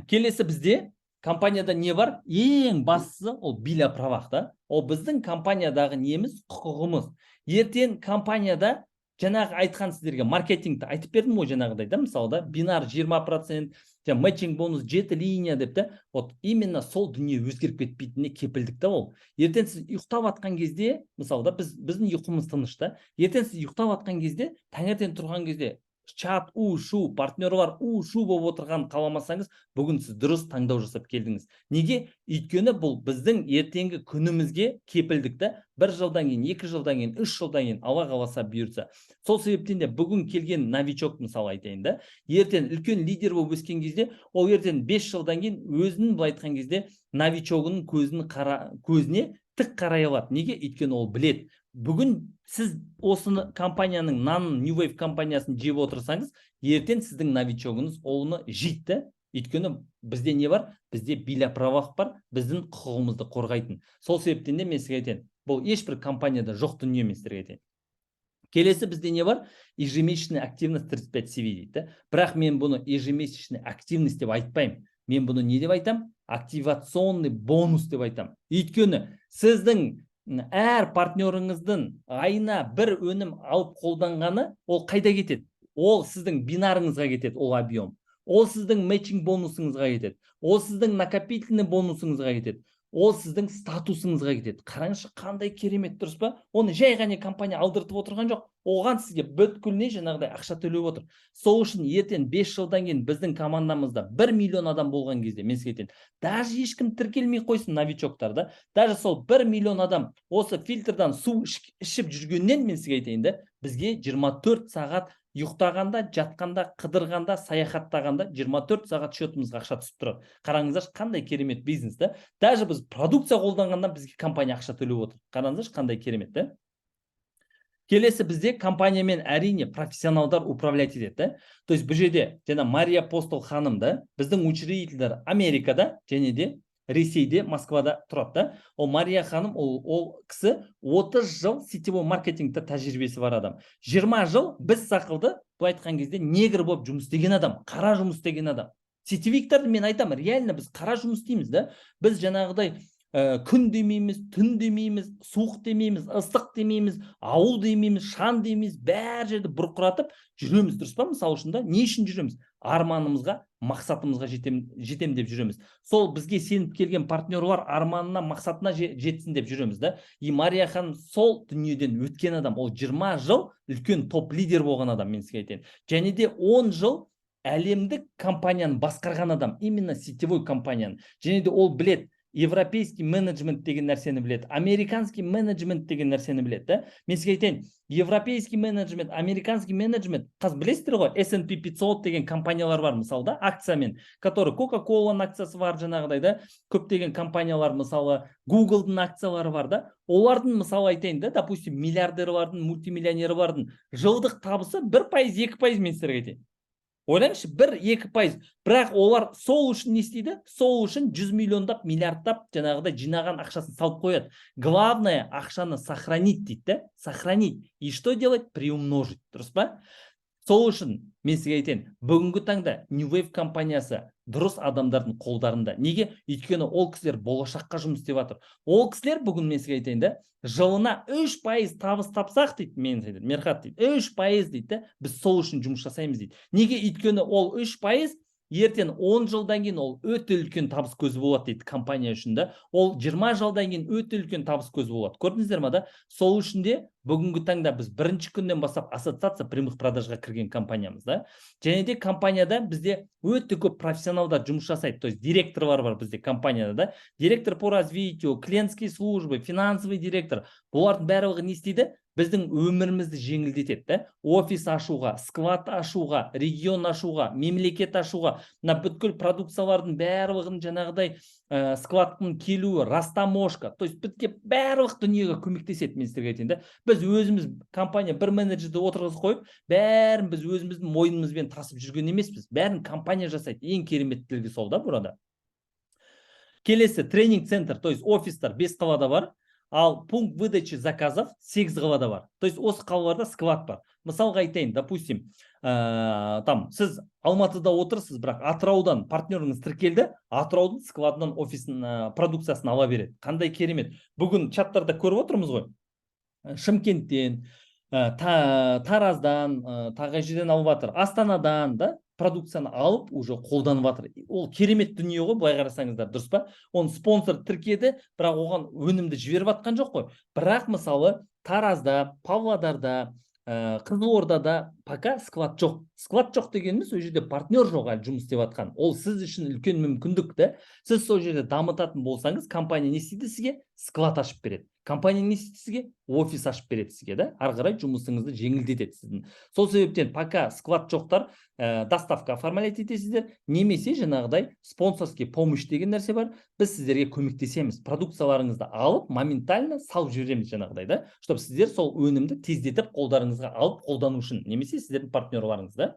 Келесі бізде компанияда не бар? Ең бастысы ол биля правах та. Ол біздің компаниядағы неміз, құқығымыз. Ертең компанияда жаңағы айтқан сіздерге маркетингті айтып бердім ғой жаңағыдай да, мысалы да, бинар 20%, матчинг бонус 7 линия деп та, вот именно сол дүние өзгеріп кетпейтініне кепілдік та ол. Ертең сіз ұйықтап атқан кезде, мысалы да, біздің ұйқымыз тыныш та. Ертең сіз ұйықтап атқан кезде, таңертең тұрған кезде чат, шу, партнерлар, шу болып отырған қаламасаңыз, бүгін сіз дұрыс таңдау жасап келдіңіз. Неге? Өйткені бұл біздің ертеңгі күнімізге кепілдікті 1 жылдан кейін, 2 жылдан кейін, 3 жылдан кейін алла қаласа бұйыртса. Сол себептен де бүгін келген новичок мысалы айтайын да, ертең үлкен лидер болып өскен кезде, ол ертең 5 жылдан кейін өзінің былай айтқан кезде новичогының көзіне тік қарай алады. Неге? Өйткені ол білет. Бүгін сіз осыны компанияның нанын New Wave компаниясын жеп отырсаңыз, ертең сіздің новичогыңыз оны жейді. Өйткені бізде не бар? Бізде биля правах бар, біздің құқығымызды қорғайтын. Сол себептен де мен сізге айтайын, бұл ешбір компанияда жоқ дүние мен сіздерге айтайын. Келесі бізде не бар? Ежемесячная активность 35 CV дейді. Бірақ мен бұны ежемесячная активность деп айтпаймын. Мен бұны не деп айтам? Активационный бонус деп айтам. Өйткені сіздің әр партнеріңіздің айына 1 өнім алып қолданғаны, ол қайда кетеді? Ол сіздің бинарыңызға кетеді, ол объем. Ол сіздің матчинг бонусыңызға кетеді. Ол сіздің накопительный бонусыңызға кетеді. Ол сіздің статусыңызға кетеді. Қараңызшы, қандай керемет, дұрыс па? Оны жай ғана компания алдыртып отырған жоқ. Оған сізге бүткіліне жаңағыдай ақша төлеп отыр. Сол үшін ертең 5 жылдан кейін біздің командамызда 1 миллион адам болған кезде, мен сізге айтайын, даже ешкім тіркелмей қойсын новичоктарда, даже сол 1 миллион адам осы фильтрдан су ішіп жүргеннен мен сізге айтайын да, бізге 24 сағат ұйықтағанда, жатқанда, қыдырғанда, саяхаттағанда 24 сағат счетымызға ақша түсіп тұрады. Қараңыздаршы, қандай керемет бизнес та. Даже біз продукция қолданғанда бізге компания ақша төлеп отыр. Қараңыздаршы, қандай керемет та. Келесі бізде компаниямен әрине профессионалдар управлять етеді. То есть бұл жерде жаңа Мария Постол ханым да, біздің учредительдер Америкада және де Ресейде, Москвада тұрады да. Ол Мария ханым, ол кісі 30 жыл сетевой маркетингте тәжірибесі бар адам. 20 жыл біз сақылды, бұл айтқан кезде негр болып жұмыс істеген адам, қара жұмыс істеген адам. Сетевиктарды мен айтам, реально біз қара жұмыс істейміз да. Біз жаңағыдай күн демейміз, түн демейміз, суық демейміз, ыстық демейміз, ауыл демейміз, шан демейміз, бәр жерді бұрқыратып жүреміз, дұрыс па? Мысалы үшін да, не үшін жүреміз? Арманымызға, мақсатымызға жетем деп жүреміз. Сол бізге сеніп келген партнерлар арманына, мақсатына жетсін деп жүреміз да. И Мария ханым сол дүниеден өткен адам, ол 20 жыл үлкен топ лидер болған адам, мен сізге айтайын. Және де 10 жыл әлемдік компанияны басқарған адам, именно сетевой компанияны. Және де ол білет, европейский менеджмент деген нәрсені біледі, американский менеджмент деген нәрсені біледі. Мен сізге айтайын, европейский менеджмент, американский менеджмент, қаз білесіздер ғой, S&P 500 деген компаниялар бар, мысалы да, акциямен, который Coca-Cola'ның акциясы бар, жаңағыдай да, көптеген компаниялар, мысалы Google-дың акциялары бар да, олардың мысалы айтайын да, допустим, миллиардерлардың, мультимиллионері бардың жылдық табысы 1%, 2% мен сіздерге айтайын. Ойлаңызшы, 1-2%. Бірақ олар сол үшін не істейді? Сол үшін 100 миллиондап, миллиардтап жаңағыдай жинаған ақшасын салып қояды. Главное, ақшаны сохранить дейді, да? Сохранить. И что делать? Приумножить. Дұрыс па? Сол үшін мен сізге айтайын, бүгінгі таңда New Wave компаниясы дұрыс адамдардың қолдарында. Неге? Өйткені ол кісілер болашаққа жұмыс істеп жатыр. Ол кісілер бүгін мен сізге айтайын да, жылына 3% табыс тапсақ дейді, Мерхат дейді, 3% дейді, біз сол үшін жұмыс жасаймыз дейді. Неге? Өйткені ол 3% ертең 10 жылдан кейін ол өте үлкен табыс көзі болады дейді компания үшін да. Ол 20 жылдан кейін өте үлкен табыс көзі болады. Көрдіңіздер ма да? Сол үшін де бүгінгі таңда біз бірінші күннен бастап ассоциация прямых продажға кірген компаниямыз да. Және де компанияда бізде өте көп профессионалдар жұмыс жасайды. То есть директорлар бар бізде компанияда да. Директор по развитию, клиентские службы, финансовый директор. Бұлардың барлығы не істейді? Біздің өмірімізді жеңілдетеді, да? Офис ашуға, склад ашуға, регион ашуға, мемлекет ашуға, мына бүткіл продукциялардың барлығын жаңағыдай складтың келуі, растаможка, то есть бізге барлық дүниеге көмектеседі, мен сіздерге айтайын да. Біз өзіміз компания бір менеджерді отырғызып қойып, бәрін біз өзіміздің мойнымызбен тасып жүрген емеспіз. Бәрін компания жасайды. Ең кереметтілігі сол да burada. Келесі тренинг центр, то есть офистар 5 қалада бар. Ал пункт выдачи заказов 8 қалада бар. То есть осы қалаларда склад бар. Мысалға айтайын, допустим, там сіз Алматыда отырсыз, бірақ Атыраудан партнеріңіз тіркелді, Атыраудың складынан офисінің продукциясын ала береді. Қандай керемет. Бүгін чаттарда көріп отырмыз ғой. Шымкенттен, Тараздан, тағы жерден алып жатыр. Астанадан да продукцияны алып уже қолданып жатыр. Ол керемет дүние ғой, былай қарасаңыздар, дұрыс па? Оны спонсор тіркеді, бірақ оған өнімді жіберіп жатқан жоқ қой. Бірақ мысалы Таразда, Павлодарда, Қызылордада пока склад жоқ. Склад жоқ дегеніміз, ол жерде партнер жоқ әлі жұмыс істеп жатқан. Ол сіз үшін үлкен мүмкіндік та. Сіз сол жерде дамытатын болсаңыз, компания не істейді сізге? Склад ашып береді. Компания не істейді сізге? Офис ашып береді сізге, да? Ары қарай жұмысыңызды жеңілдетеді сіздің. Сол себептен пока склад жоқтар, доставка оформлять етесіздер, немесе жаңағыдай спонсорский помощь деген нәрсе бар. Біз сіздерге көмектесеміз. Продукцияларыңызды алып, моментально салып жібереміз жаңағыдай, да? Чтобы сіздер сол өнімді тездетіп қолдарыңызға алып қолдану үшін, немесе сіздердің партнерларыңыз, да?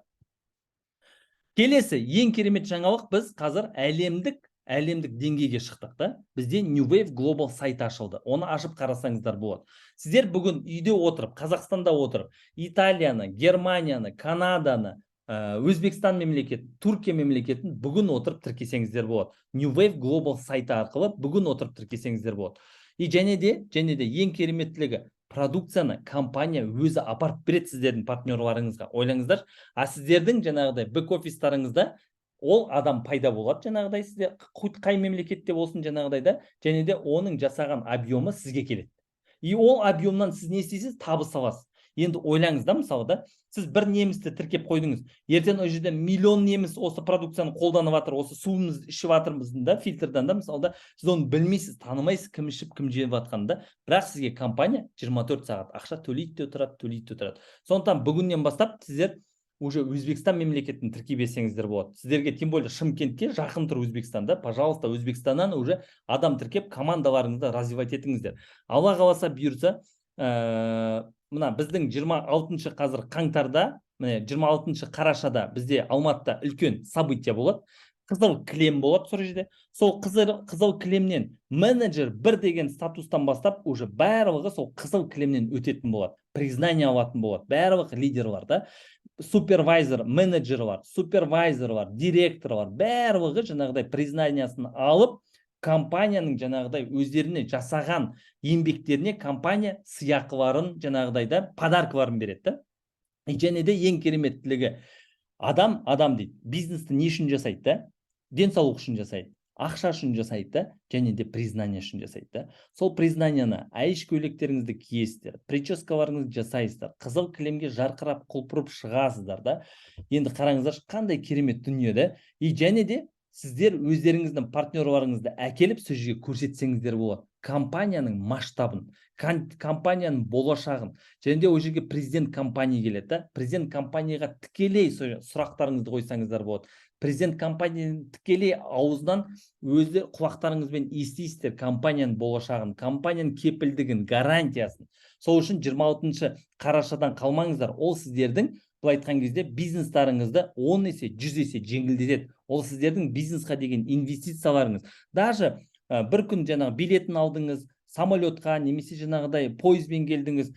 Келесі, ең керемет жаңалық, біз қазір әлемдік деңгейге шықтық та. Бізде New Wave Global сайты ашылды. Оны ашып қарасаңыздар болады. Сіздер бүгін үйде отырып, Қазақстанда отырып, Италияны, Германияны, Канаданы, Өзбекстан мемлекетін, Түркия мемлекетін бүгін отырып тіркесеңіздер болады. New Wave Global сайты арқылы бүгін отырып тіркесеңіздер болады. И және де ең кереметтілігі, продукцияны компания өзі апарып береді сіздердің партнерларыңызға. Ойлаңыздар, сіздердің жаңағыдай бэк-офистарыңызда ол адам пайда болады, жаңағыдай сізде қай мемлекетте болсын жаңағыдай да, және де оның жасаған объемы сізге келеді. И ол объемнан сіз не істейсіз? Табыс аласыз. Енді ойлаңыз да, мысалы да, сіз бір немісті тіркеп қойдыңыз. Ертең ол жерде миллион неміс осы продукцияны қолданып жатыр, осы суымызды ішіп жатырмыз да, фильтрдан да, мысалы да, сіз оны білмейсіз, танымайсыз, кім ішіп, кім жеп жатқанын да. Бірақ сізге компания 24 сағат ақша төлейді де тұрады. Сондықтан бүгіннен бастап сіздер уже Өзбекстан мемлекетін тіркеп берсеңіздер болады. Сіздерге тем более Шымкентке жақын тұр Өзбекстанда. Пожалуйста, Өзбекстаннан уже адам тіркеп командаларыңызды развивать етіңіздер. Алла қаласа бұйырса, мына біздің 26-шы қазір қаңтарда, 26-шы қарашада бізде Алматыда үлкен событие болады. Қызыл кілем болады сол жерде. Сол қызыл кілемнен менеджер 1 деген статустан бастап уже барлығы сол қызыл кілемнен өтетін болады. Признание алатын болады. Барлық лидерлар да, супервайзер, менеджерлар, супервайзерлар, директорлар, барлығы жаңағыдай признаниясын алып, компанияның жаңағыдай өздеріне жасаған еңбектеріне компания сыйақыларын жаңағыдай да подаркаларын береді. Және де ең кереметтілігі, адам дейді, бизнесті не үшін жасайды да? Денсаулық үшін жасайды, ақша үшін жасайды да, және де признание үшін жасайды да. Сол признанияны айш көйлектеріңізді киесіздер, прическаларыңызды жасайсыздар, қызыл кілемге жарқырап құлпырып шығасыздар да. Енді қараңыздар, қандай керемет дүние да. И және де сіздер өздеріңіздің партнерларыңызды әкеліп сол жерге көрсетсеңіздер болады. Компанияның масштабын, компанияның болашағын, және де ол жерге президент компания келеді да. Президент компанияға тікелей сұрақтарыңызды қойсаңыздар болады. Президент компанияның тікелей аузынан өзі құлақтарыңызбен естисіздер компанияның болашағын, компанияның кепілдігін, гарантиясын. Сол үшін 26-шы қарашадан қалмаңыздар. Ол сіздердің былай айтқан кезде бизнестарыңызды 10 есе 100 есе жеңілдетеді. Ол сіздердің бизнесқа деген инвестицияларыңыз. Даже бір күн жаңағы билетін алдыңыз, самолетқа немесе жаңағыдай пойызбен келдіңіз,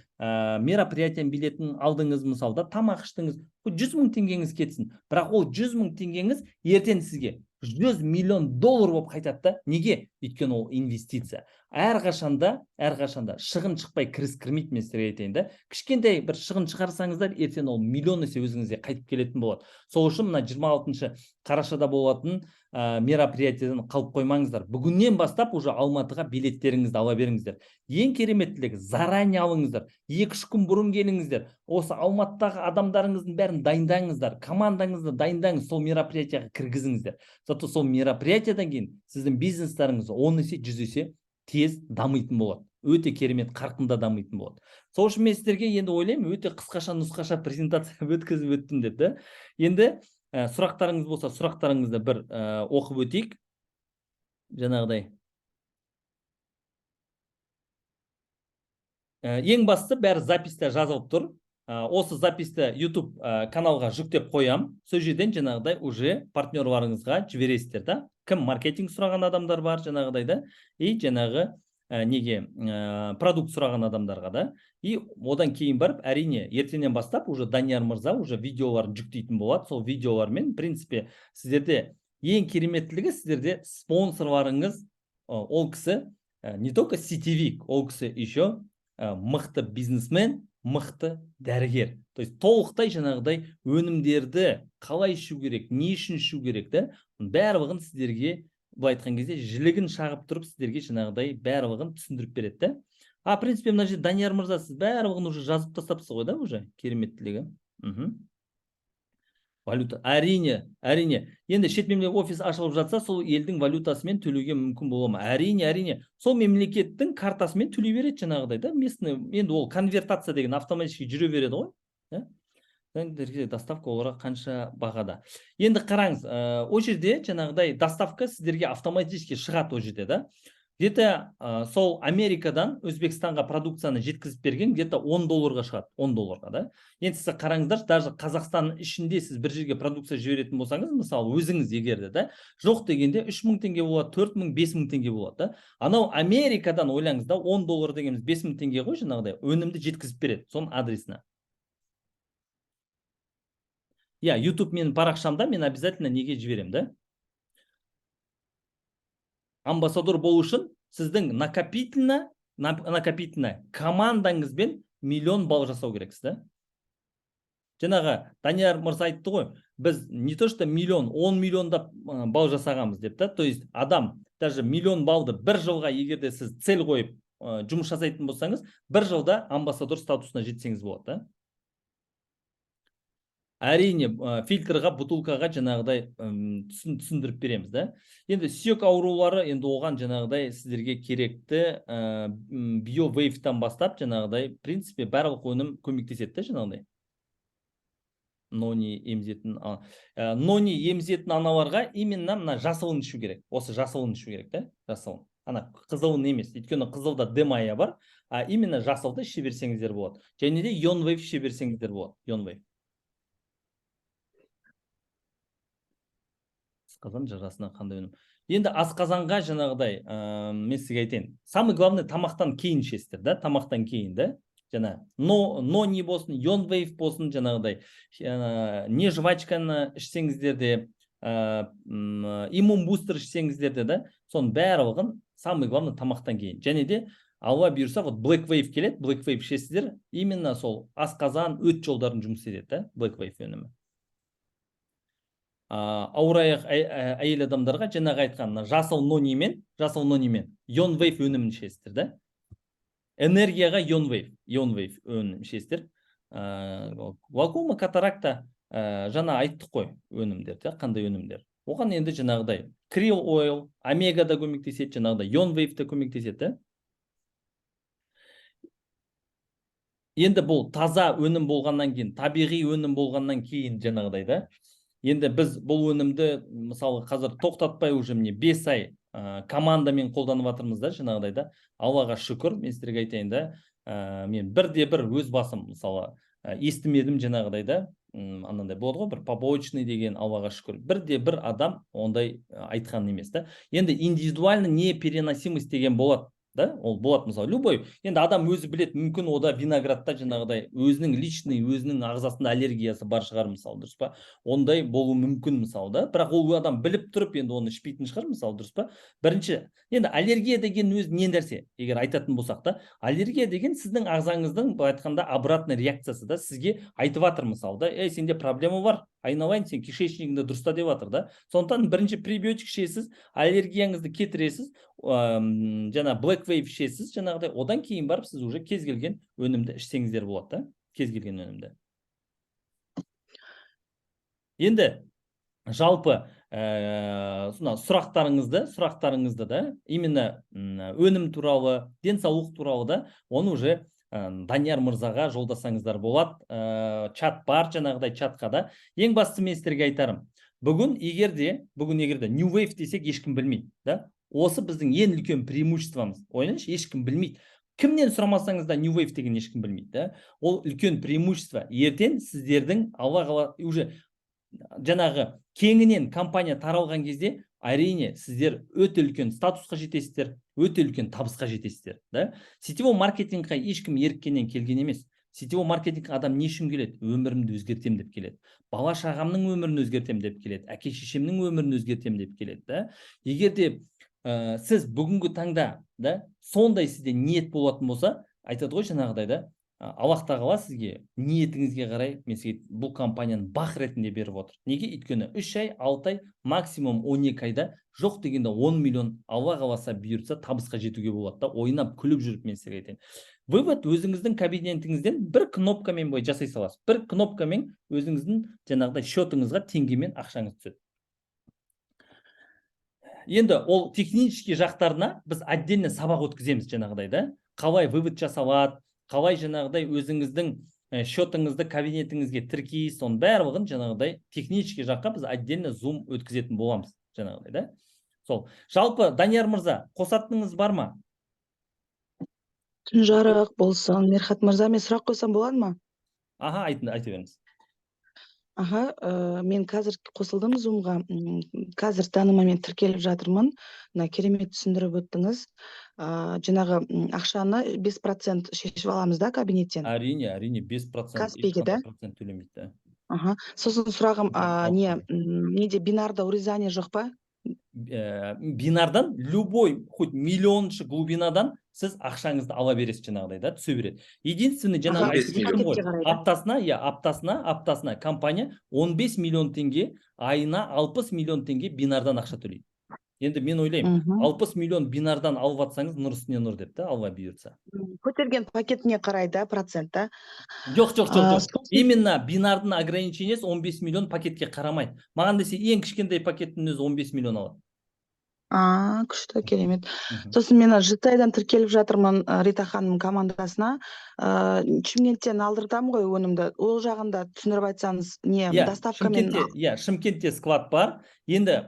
мероприятияның билетін алдыңыз, мысалда тамақ іштіңіз, 100 мың теңгеңіз кетсін. Бірақ ол 100 мың теңгеңіз ертең сізге 100 миллион доллар болып қайтады да. Неге? Өйткені ол инвестиция. Әрқашанда шығын шықпай кіріс кірмейді, мен сіздерге айтайын да. Кішкентай бір шығын шығарсаңыздар, ертең ол миллион есе өзіңізге қайтып келетін болады. Сол үшін мына 26 қарашада болатын мероприятиядан қалып қоймаңыздар. Бүгіннен бастап уже Алматыға билеттеріңізді ала беріңіздер. Ең кереметтілігі, заранее алыңыздар. 2-3 күн бұрын келіңіздер. Осы Алматыдағы адамдарыңыздың бәрін дайындаңыздар. Командаңызды дайындаңыз, сол мероприятияға кіргізіңіздер. Зато сол мероприятиядан кейін сіздің бизнестарыңыз 10 есе 100 есе тез дамитын болады. Өте керемет қарқында дамитын болады. Сол үшін мен сіздерге енді ойлаймын, өте қысқаша нұсқаша презентация өткізіп өттім деп те. Енді сұрақтарыңыз болса, сұрақтарыңызды бір оқып өтейік. Жаңағыдай. Ең басты бәрі записьте жазылып тұр. Осы записьті YouTube каналға жүктеп қоям. Сол жерден жаңағыдай уже партнерларыңызға жібересіздер да. Кім маркетинг сұраған адамдар бар жаңағыдай да. И жаңағы неге продукт сұраған адамдарға да. И одан кейін барып, әрине, ертеңнен бастап уже Данияр мырза уже видеоларын жүктейтін болады. Сол видеолармен, в принципе, сіздерде ең кереметтілігі, сіздерде спонсорларыңыз, ол кісі не только сетевик, ол кісі еще мықты бизнесмен, мықты дәрігер. То есть толықтай жаңағыдай өнімдерді қалай ішу керек, не үшін ішу керек та, барлығын сіздерге былай айтқан кезде жілігін шағып тұрып сіздерге жаңағыдай барлығын түсіндіріп береді да. В принципе, мына жерде Данияр мырза, сіз барлығын уже жазып тастапсыз ғой да, уже кереметтілігі. Валюта, әрине. Енді шет мемлекет офис ашылып жатса, сол елдің валютасымен төлеуге мүмкін бола ма? Әрине. Сол мемлекеттің картасымен төлей береді жаңағыдай да. Местный, енді ол конвертация деген автоматически жүре береді ғой. Доставка оларға қанша бағада. Енді қараңыз, о жерде жаңағыдай доставка сіздерге автоматически шығады о жерде да. Где-то сол Америкадан Өзбекстанға продукцияны жеткізіп берген где-то 10 долларға шығады, 10 долларға да. Енді сіз қараңыздар, даже Қазақстанның ішінде сіз бір жерге продукция жіберетін болсаңыз, мысалы өзіңіз егерде да, жоқ дегенде 3000 теңге болады, 4000, 5000 теңге болады да. Анау Америкадан ойлаңыз да, 10 доллар дегеніміз 5000 теңге ғой, жаңағыдай өнімді жеткізіп береді, соның адресіне. YouTube менің парақшамда мен обязательно неге жіберем да. Амбассадор болу үшін сіздің накопительно командаңызбен 1 миллион балл жасау керексіз да. Жаңағы Данияр мырза айтты ғой, біз не то что миллион, 10 миллионда балл жасағанбыз деп та. То есть адам даже 1 миллион баллды бір жылға егерде сіз цель қойып жұмыс жасайтын болсаңыз, бір жылда амбассадор статусына жетсеңіз болады да. Әрине, фильтрға, бутылкаға жаңағыдай түсіндіріп береміз да. Енді сүйек аурулары, енді оған жаңағыдай сіздерге керекті BioWave-тан бастап жаңағыдай, в принципе, барлық өнім көмектеседі да жаңағыдай. Нони емзетін аналарға именно мына жасылын ішу керек. Осы жасылын ішу керек да, жасылын. Ана қызылын емес, өйткені қызылда демая бар, именно жасылды іше берсеңіздер болады. Және де YonWave іше берсеңіздер болады, YonWave. Асқазан жарасына қандай өнім. Енді асқазанға жаңағыдай, мен сізге айтайын. Самый главный тамақтан кейін ішесіздер да, тамақтан кейін да. Жаңа Нони болсын, YonWave болсын, жаңағыдай не жвачканы ішсеңіздер де, иммун бустер ішсеңіздер де да, соның барлығын самый главный тамақтан кейін. Және де Алла бұйырса, вот BlackWave келеді, BlackWave ішесіздер, именно сол асқазан, өт жолдарын жұмыс етеді да, BlackWave өнімі. Ауыр аяқ әйел адамдарға жаңағы айтқан жасыл нонимен YonWave өнімін ішесіздер да. Энергияға YonWave өнім ішесіздер. Глаукома, катаракта жаңа айттық қой өнімдер, қандай өнімдер. Оған енді жаңағыдай Krill Oil, Омега да көмектеседі, жаңағыдай YonWave да көмектеседі. Енді бұл таза өнім болғаннан кейін, табиғи өнім болғаннан кейін жаңағыдай да. Енді біз бұл өнімді, мысалы, қазір тоқтатпай уже міне 5 ай командамен қолданып жатырмыз да, жаңағыдай да. Аллаға шүкір, мен сіздерге айтайын да, мен бірде-бір өз басым, мысалы, естімедім жаңағыдай да. анандай болады ғой, бір побочный деген, Аллаға шүкір. Бірде бір адам ондай айтқан емес та. Енді индивидуальный непереносимость деген болады. Да? Ол болады, мысалы, любой. Енді адам өзі білет, мүмкін ода виноградта жаңағыдай өзінің личный, өзінің ағзасында аллергиясы бар шығар, мысалы, дұрыс па? Ондай болу мүмкін, мысалы, да? Бірақ ол адам біліп тұрып, енді оны ішпейтін шығар, мысалы, дұрыс па? Бірінші, енді аллергия деген өзі не нәрсе? Егер айтатын болсақ та, аллергия деген сіздің ағзаңыздың, былай айтқанда, обратный реакциясы да, сізге айтып жатыр, мысалы, да, сенде проблема бар, айналайын, сен кишечнигіңді дұрыста деп жатыр, да. Сондықтан бірінші пребиотик ішесіз, аллергияңызды кетіресіз, жаңа Black Wave ішесіз, жаңағыдай, одан кейін барып сіз уже кез келген өнімді ішсеңіздер болады, да, кез келген өнімді. Енді жалпы сұрақтарыңызды да, именно өнім туралы, денсаулық туралы да, оны уже Данияр мырзаға жолдасаңыздар болады. Чат бар, жаңағыдай чатқа да. Ең басты мен сіздерге айтарым. Бүгін егерде New Wave десек ешкім білмейді, да? Осы біздің ең үлкен преимуществомыз. Ойнаңызшы, ешкім білмейді. Кімнен сұрамасаңыз да New Wave деген ешкім білмейді, да? Ол үлкен преимущество. Ертең сіздердің уже жаңағы кеңінен компания таралған кезде, әрине сіздер өте үлкен статусқа жетесіздер, өте үлкен табысқа жетесіздер, да? Сетевой маркетингқа ешкім еріккеннен келген емес. Сетевой маркетинг адам не үшін келеді? Өмірімді өзгертем деп келеді. Бала шағамның өмірін өзгертем деп келеді. Әке шешемнің өмірін өзгертем деп келеді, да? Егер де сіз бүгінгі таңда, да, сондай сізде ниет болатын болса, айтады ғой жаңағыдай, да, Аллах тағала сізге ниетіңізге қарай сізге бұл компанияны бақ ретінде беріп отыр. Неге? Өйткені 3 ай, 6 ай, максимум 12 айда, жоқ дегенде 10 миллион Алла қаласа бұйыртса табысқа жетуге болады да. Ойнап күліп жүріп мен сізге айтайын. Вывод, өзіңіздің кабинетіңізден бір кнопкамен бой жасай саласыз. Бір кнопкамен өзіңіздің жаңағыдай счетыңызға теңгемен ақшаңыз түседі. Енді ол технический жақтарына біз отдельно сабақ өткіземіз жаңағыдай, да? Қалай вывод жасалады, қалай жаңағыдай өзіңіздің счетыңызды кабинетіңізге тіркейсіз, соның барлығын жаңағыдай технический жаққа біз отдельно зум өткізетін боламыз жаңағыдай, да? Сол. Жалпы Данияр мырза, қосатыныңыз бар ма? Түн жарық болсын. Мерхат мырза, мен сұрақ қойсам болады ма? Аха, айта беріңіз. Мен қазір қосылдым зумға. Қазір танымамен тіркеліп жатырмын. Керемет түсіндіріп өттіңіз. Жаңағы ақшаны 5% шешіп аламыз да кабинеттен? Әрине, 5%. Каспиге, да? Төлемейді. Сосын сұрағым, неде бинарда урезание жоқ па? Бинардан, любой, хоть миллионшы глубинадан сіз ақшаңызды ала бересіз жаңағыдай, да, түсе береді. Единственный жаңағы айтып өттім ғой, аптасына компания 15 миллион теңге, айына 60 миллион теңге бинардан ақша төлейді. Енді мен ойлаймын, 60 миллион бинардан алып атсаңыз, нұр үстіне нұр деп, да, Алла бұйыртса. Көтерген пакетіне қарайды, процент, да? Жоқ. Именно бинардың ограничениесі 15 миллион пакетке қарамайды. Маған десе ең кішкентай пакеттің өзі 15 миллион алады. Күшті, керемет. Сосын мен Жытайдан тіркеліп жатырмын Рита ханым командасына. Шымкенттен алдыртам ғой өнімді. Ол жағында түсіндіріп айтсаңыз, не доставкамен? Шымкентте склад бар. Енді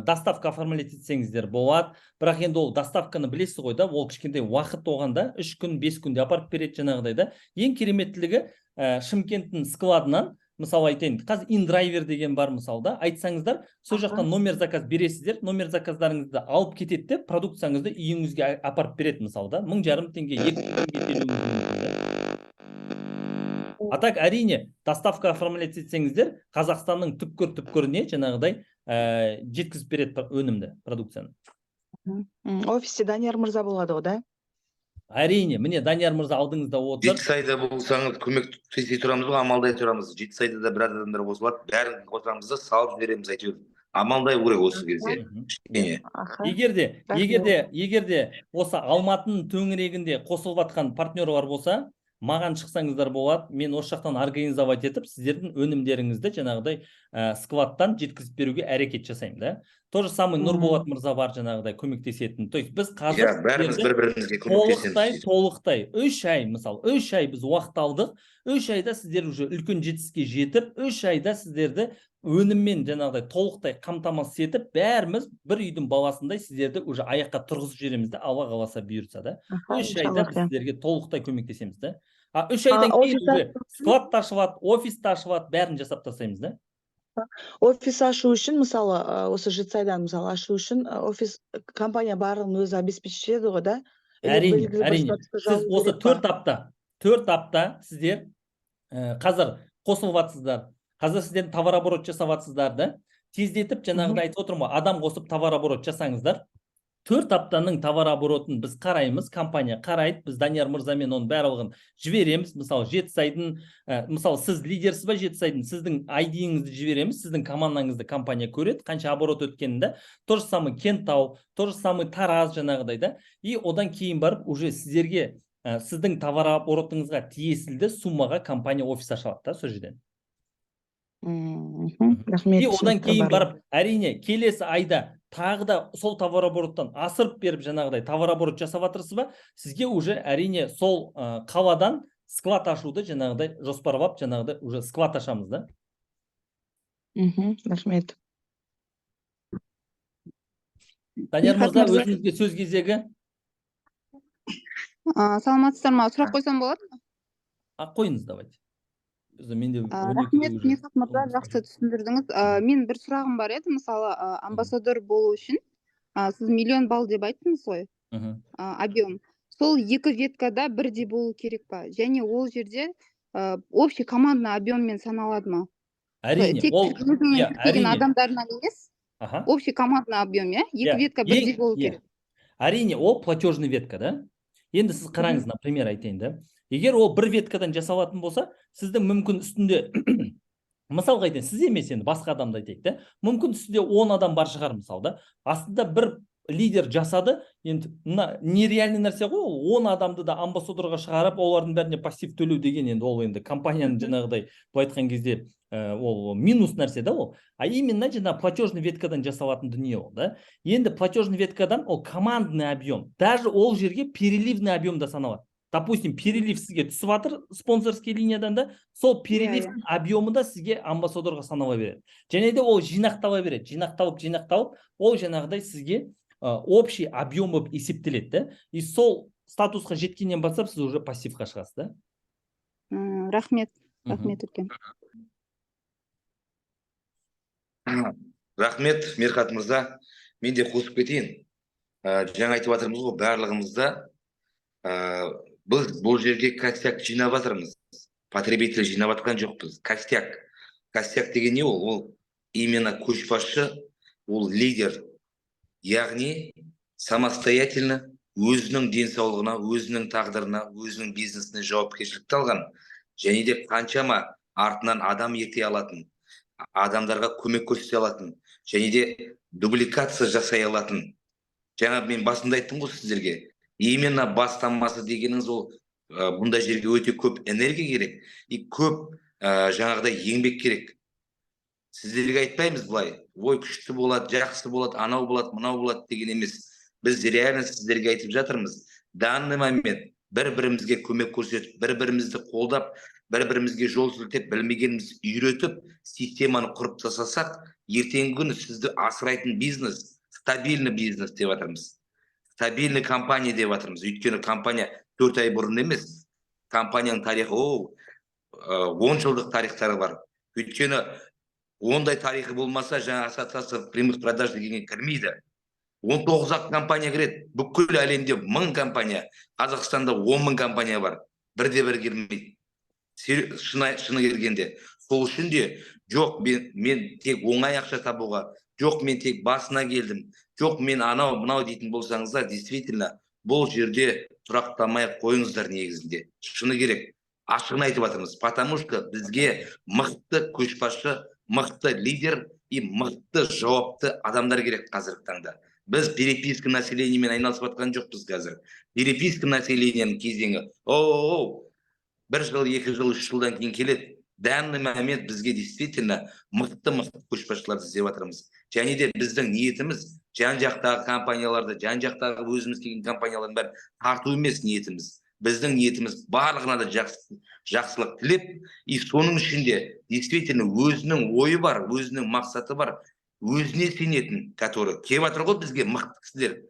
доставка оформлять етсеңіздер болады. Бірақ енді ол доставканы білесіз ғой да, ол кішкентай уақыт оғанда 3 күн, 5 күнде апарып береді жаңағыдай да. Ең кереметтілігі Шымкенттің складынан, мысалы айтайын, қазір индрайвер деген бар, мысалы да, айтсаңыздар, сол жақтан номер заказ бересіздер, номер заказдарыңызды алып кетеді, продукцияңызды үйіңізге апарып береді, мысалы да, 1500 теңге, 2000 теңге төлеуіңіз. А так, әрине, доставка оформлять етсеңіздер, Қазақстанның түпкір-түпкіріне жаңағыдай жеткізіп береді өнімді, продукцияны. Офисте Данияр мырза болады ғой, да? Әрине, міне Данияр мырза алдыңызда отыр. Жетісайда болсаңыз көмектесе тұрамыз ғой, амалдай тұрамыз. Жетісайда да бір адамдар қосылады, бәрін қосамыз да салып жібереміз әйтеуір. Амалдай керек осы кезде. Егерде осы Алматының төңірегінде қосылып жатқан партнерлар болса, маған шықсаңыздар болады, мен осы жақтан организовать етіп, сіздердің өнімдеріңізді жаңағыдай складтан жеткізіп беруге әрекет жасаймын, да. То же самый Нұрболат мырза бар жаңағыдай көмектесетін. То есть біз қазір Иә, бәріміз бір-бірімізге көмектесеміз. толықтай 3 ай, мысалы 3 ай біз уақыт алдық. 3 айда сіздер уже үлкен жетістікке жетіп, 3 айда сіздерді өніммен жаңағыдай толықтай қамтамасыз етіп, бәріміз бір үйдің баласындай сіздерді уже аяққа тұрғызып жібереміз де, Алла қаласа бұйырса да. 3 айда біз сіздерге толықтай көмектесеміз да. 3 айдан кейін уже складты ашылады, офисті ашылады, бәрін жасап тастаймыз да. Офис ашу үшін, мысалы, осы Жетісайдан мысалы ашу үшін офис компания барлығын өзі обеспечить етеді ғой, да? Әрине. Сіз осы 4 апта сіздер қазір қосылып жатсыздар. Қазір сіздер товарооборот жасап жатсыздар да. Тездетіп жаңағыдай айтып отырмын ғой, адам қосып товарооборот жасаңыздар. 4 аптаның товарооборотын біз қараймыз, компания қарайды, біз Данияр мырзамен оның барлығын жібереміз. Мысалы, Жетісайдың, мысалы, сіз лидерсіз ба Жетісайдың, сіздің ID-іңізді жібереміз, сіздің командаңызды компания көреді, қанша оборот өткенінде. То же самый Кентау, то же самый Тараз жаңағыдай да. И одан кейін барып, уже сіздерге сіздің товарооборотыңызға тиесілді суммаға компания офис ашылады да, сол жерден. И одан кейін барып, әрине, келесі айда тағы да сол товарообороттан асырып беріп жаңағыдай товарооборот жасап жатырсыз ба, сізге уже әрине сол қаладан склад ашуды жаңағыдай жоспарлап, жаңағыдай уже склад ашамыз да. Рахмет. Данияр мырза, өзіңізге сөз кезегі. Саламатсыздар ма? Сұрақ қойсам болады ма? Қойыңыз, давайте. Рахмет, Мирхат мырза, жақсы түсіндірдіңіз. Мен бір сұрағым бар еді, мысалы, амбассадор болу үшін, сіз 1 миллион балл деп айттыңыз ғой, объем. Сол 2 веткада бірдей болу керек па? Және ол жерде общий командный объеммен саналады ма? Әрине, тек өзіңнің адамдарынан емес, общий командный объем, 2 ветка бірдей болу керек. Әрине, ол платежный ветка, да? Енді сіз қараңыз, например, айтайын да. Егер ол бір веткадан жасалатын болса, сіздің мүмкін үстінде, мысалға айтайын, сіз емес енді басқа адамды айтайық да, мүмкін үстінде 10 адам бар шығар мысалы да, астында бір лидер жасады, енді нереальный нәрсе ғой, ол 10 адамды да амбассадорға шығарып, олардың бәріне пассив төлеу деген енді ол енді компанияның жаңағыдай былай айтқан кезде ол минус нәрсе да ол. А именно жаңа платежный веткадан жасалатын дүние ол да. Енді платежный веткадан ол командный объем, даже ол жерге переливный объем да саналады. Допустим, перелив сізге түсіп жатыр спонсорский линиядан да, сол перелив объемында сізге амбассадорға санала береді. Және де ол жинақтала береді. Жинақталып, ол жаңағыдай сізге общий объем болып есептеледі да. И сол статусқа жеткеннен бастап сіз уже пассивқа шығасыз да. Рахмет үлкен. Рахмет, Мирхат мырза. Мен де қосып кетейін. Жаңа айтып жатырмыз ғой, барлығымызда бұл жерге костяк жинап жатырмыз. Потребитель жинап жатқан жоқпыз. Костяк деген не ол? Ол именно көшбасшы, ол лидер. Яғни самостоятельно өзінің денсаулығына, өзінің тағдырына, өзінің бизнесіне жауапкершілікті алған, және де қаншама артынан адам ерте алатын, адамдарға көмек көрсете алатын, және де дубликация жасай алатын. Жаңа мен басында айттым ғой сіздерге, именно бастамасы дегеніңіз ол бұндай жерге өте көп энергия керек, и көп жаңағыдай еңбек керек. Сіздерге айтпаймыз былай, ой күшті болады, жақсы болады, анау болады, мынау болады деген емес. Біз реально сіздерге айтып жатырмыз. Данный момент бір-бірімізге көмек көрсетіп, бір-бірімізді қолдап, бір-бірімізге жол сілтеп, білмегеніміз үйретіп, системаны құрып тастасақ, ертеңгі күні сізді асырайтын бизнес, стабильный бизнес деп жатырмыз. Стабильный компания деп жатырмыз. Өйткені компания 4 ай бұрын емес. Компанияның тарихы 10 жылдық тарихтары бар. Өйткені ондай тарихы болмаса, жаңа ассоциация прямых продаж дегенге кірмейді. 19-ақ компания кіреді. Бүкіл әлемде 1000 компания, Қазақстанда 10.000 компания бар. Бірде-бір келмейді. Шыны келгенде. Сол үшін де, жоқ, мен тек оңай ақша табуға, жоқ, мен тек басына келдім, жоқ, мен анау, мынау дейтін болсаңыздар, действительно, бұл жерде тұрақтамай қойыңыздар негізінде. Шыны керек. Ашығын айтып жатырмыз. Потому что бізге мықты көшбасшы, мықты лидер и мықты жауапты адамдар керек қазіргі таңда. Біз переписка населениемен айналысып жатқан жоқпыз қазір. Переписка населениенің кезеңі. 1 жыл, 2 жыл, 3 жылдан кейін келеді. данный момент бізге действительно мықты көшбасшыларды іздеп жатырмыз. Және де біздің ниетіміз жан жақтағы компанияларды, жан жақтағы өзіміз келген компаниялардың бәрін тарту емес ниетіміз. Біздің ниетіміз барлығына да жақсылық тілеп, и соның ішінде действительно өзінің ойы бар, өзінің мақсаты бар, өзіне сенетін, который келіп жатыр ғой бізге мықты кісілер.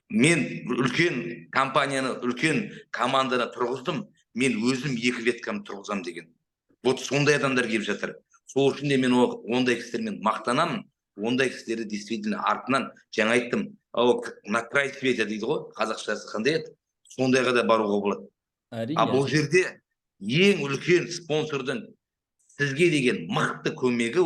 Мен үлкен компанияны, үлкен команданы тұрғыздым, мен өзім 2 веткамды тұрғызам деген. Вот сондай адамдар келіп жатыр. Сол үшін де мен ондай кісілермен мақтанамын. Ондай кісілерді действительно артынан, жаңа айттым, на край света дейді ғой, қазақшасы қандай еді? Сондайға да баруға болады. Бұл жерде ең үлкен спонсордың сізге деген мықты көмегі,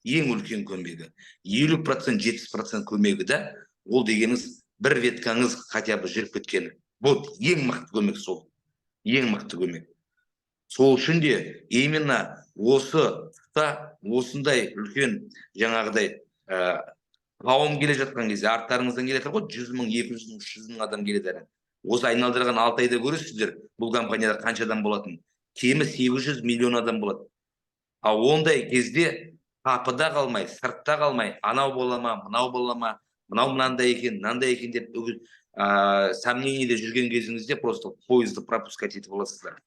ең үлкен көмегі, 50%, 70% көмегі да, ол дегеніңіз бір веткаңыз хотя бы жүріп кеткені. Вот ең мықты көмек сол. Ең мықты көмек. Сол үшін де именно осындай үлкен жаңағыдай қауым келе жатқан кезде, арттарыңыздан келе жатыр ғой, 100 мың, 200 мың, 300 мың адам келеді. Осы айналдырған 6 айда көресіздер, бұл компанияда қанша адам болатын. Кемі 800 миллион адам болады. Ондай кезде қапыда қалмай, сыртта қалмай, анау бола ма, мынау бола ма, мынау мынандай екен, мынандай екен деп сомнениеде жүрген кезіңізде просто поезды пропускать етіп аласыздар.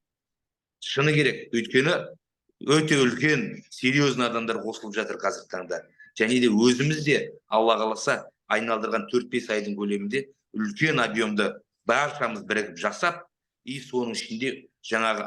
Шыны керек, өйткені өте үлкен, серьезный адамдар қосылып жатыр қазіргі таңда. Және де өзіміз де, Алла қаласа, айналдырған 4-5 айдың көлемінде үлкен объемды баршамыз бірігіп жасап, и соның ішінде жаңағы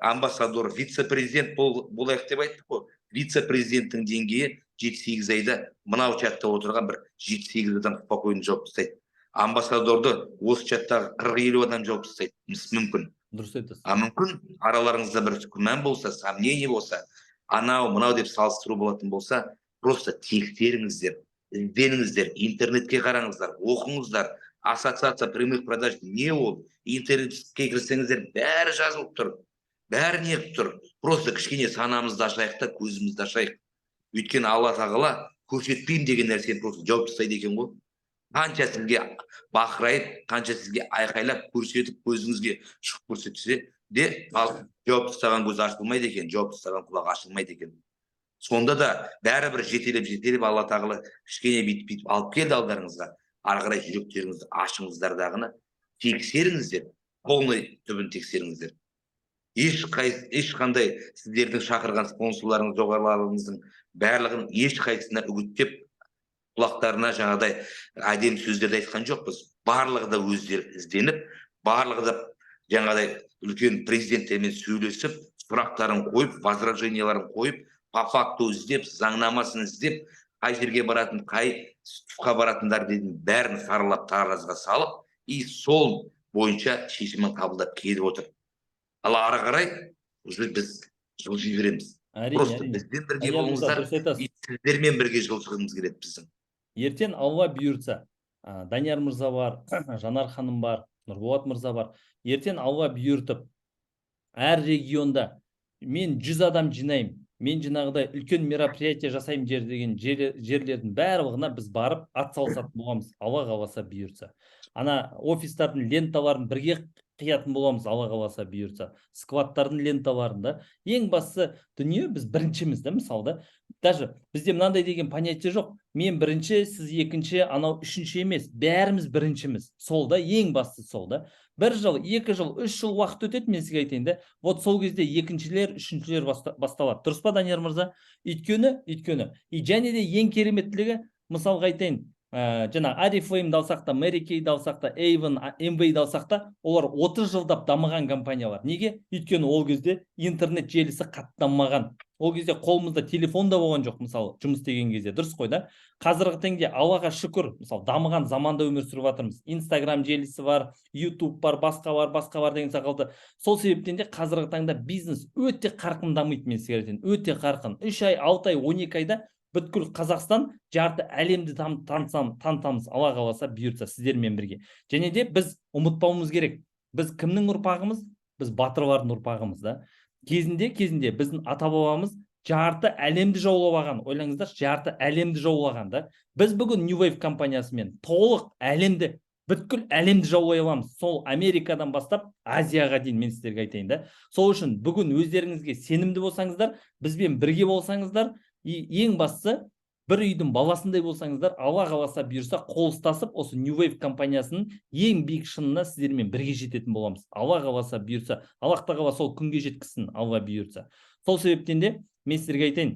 амбассадор, вице-президент болайық деп айттық қой. Вице-президенттің деңгейі 7-8 айда мынау чатта отырған бір 7-8 адам спокойно жауап тастайды. Амбассадорды осы чаттағы 40-50 адам жауап тастайды. Мүмкін. Дұрыс айтасыз. Мүмкін араларыңызда бір күмән болса, сомнение болса, анау мынау деп салыстыру болатын болса, просто тексеріңіздер, ізденіңіздер, интернетке қараңыздар, оқыңыздар. Ассоциация прямых продаж не ол? Интернетке кірсеңіздер, бәрі жазылып тұр. Бәрі неғып тұр. Просто кішкене санамызды ашайық та, көзімізді ашайық. Өйткені Алла тағала көрсетпеймін деген нәрсені просто жауып тастайды екен ғой. Қанша сізге бақырайып, қанша сізге айқайлап көрсетіп, көзіңізге шығып көрсетсе де, жауап тастаған көз ашылмайды екен, жауап тастаған құлақ ашылмайды екен. Сонда да бәрібір жетелеп Алла тағала кішкене бүйтіп алып келді алдарыңызға. Ары қарай жүректеріңізді ашыңыздардағыны тексеріңіздер, полный түбін тексеріңіздер. Ешқандай сіздердің шақырған спонсорларыңыз, жоғарыларыңыздың барлығын ешқайсысына үгіттеп, құлақтарына жаңағыдай әдемі сөздерді айтқан жоқпыз. Барлығы да өздері ізденіп, барлығы да жаңағыдай үлкен президенттермен сөйлесіп, сұрақтарын қойып, возраженияларын қойып, по факту іздеп, заңнамасын іздеп, қай жерге баратын, қай тұсқа баратындар дедің бәрін саралап таразыға салып, и сол бойынша шешімін қабылдап келіп отыр. Ал ары қарай уже біз жылжи береміз. Просто бізден бірге болыңыздар, и сіздермен бірге жылжығымыз келеді біздің. Ертең Алла бұйыртса, Данияр мырза бар, Жанар ханым бар, Нұрболат мырза бар. Ертең Алла бұйыртып, әр регионда мен 100 адам жинаймын, мен жаңағыдай үлкен мероприятие жасаймын деген жерлердің барлығына біз барып атсалысатын боламыз, Алла қаласа бұйыртса. Ана офистардың ленталарын бірге қиятын боламыз, Алла қаласа бұйыртса. Скваттардың ленталарында. Ең бастысы дүние біз біріншіміз, мысалы, даже бізде мынандай деген понятие жоқ. Мен бірінші, сіз екінші, анау үшінші емес. Бәріміз біріншіміз. Сол да, ең бастысы сол да. 1 жыл, 2 жыл, 3 жыл уақыт өтеді, мен сізге айтайын да. Вот сол кезде екіншілер, үшіншілер басталады. Дұрыс па, Данияр мырза? Өйткені, и және де ең кереметтілігі, мысалға айтайын, жаңа Арифлеймді алсақ та, Мэри Кейді алсақ та, Avon, MV'ді алсақ та, олар 30 жылдап дамыған компаниялар. Неге? Өйткені ол кезде интернет желісі қаттанмаған. Ол кезде қолымызда телефон да болған жоқ, мысалы, жұмыс істеген кезде. Дұрыс қой да? Қазіргі таңда Аллаға шүкір, мысалы, дамыған заманда өмір сүріп жатырмыз. Instagram желісі бар, YouTube бар, басқа бар деген сақалды. Сол себептен де қазіргі таңда бизнес өте қарқын дамиды, мен сізге айтайын. Өте қарқын. 3 ай, 6 ай, 12 айда бүткіл Қазақстан жарты әлемді танытамыз, Алла қаласа бұйыртса сіздермен бірге. Және де біз ұмытпауымыз керек. Біз кімнің ұрпағымыз? Біз батырлардың ұрпағымыз да. Кезінде біздің ата-бабамыз жарты әлемді жаулап алған. Ойлаңыздар, жарты әлемді жаулаған да. Біз бүгін New Wave компаниясымен толық әлемді бүткіл әлемді жаулай аламыз. Сол Америкадан бастап Азияға дейін мен сіздерге айтайын да. Сол үшін бүгін өздеріңізге сенімді болсаңыздар, бізбен бірге болсаңыздар, ең бастысы бір үйдің баласындай болсаңыздар, Алла қаласа бұйырса қол ұстасып, осы New Wave компаниясының ең биік шыңына сіздермен бірге жететін боламыз. Алла қаласа бұйырса, Аллах тағала сол күнге жеткізсін, Алла бұйырса. Сол себептен де мен сіздерге айтайын,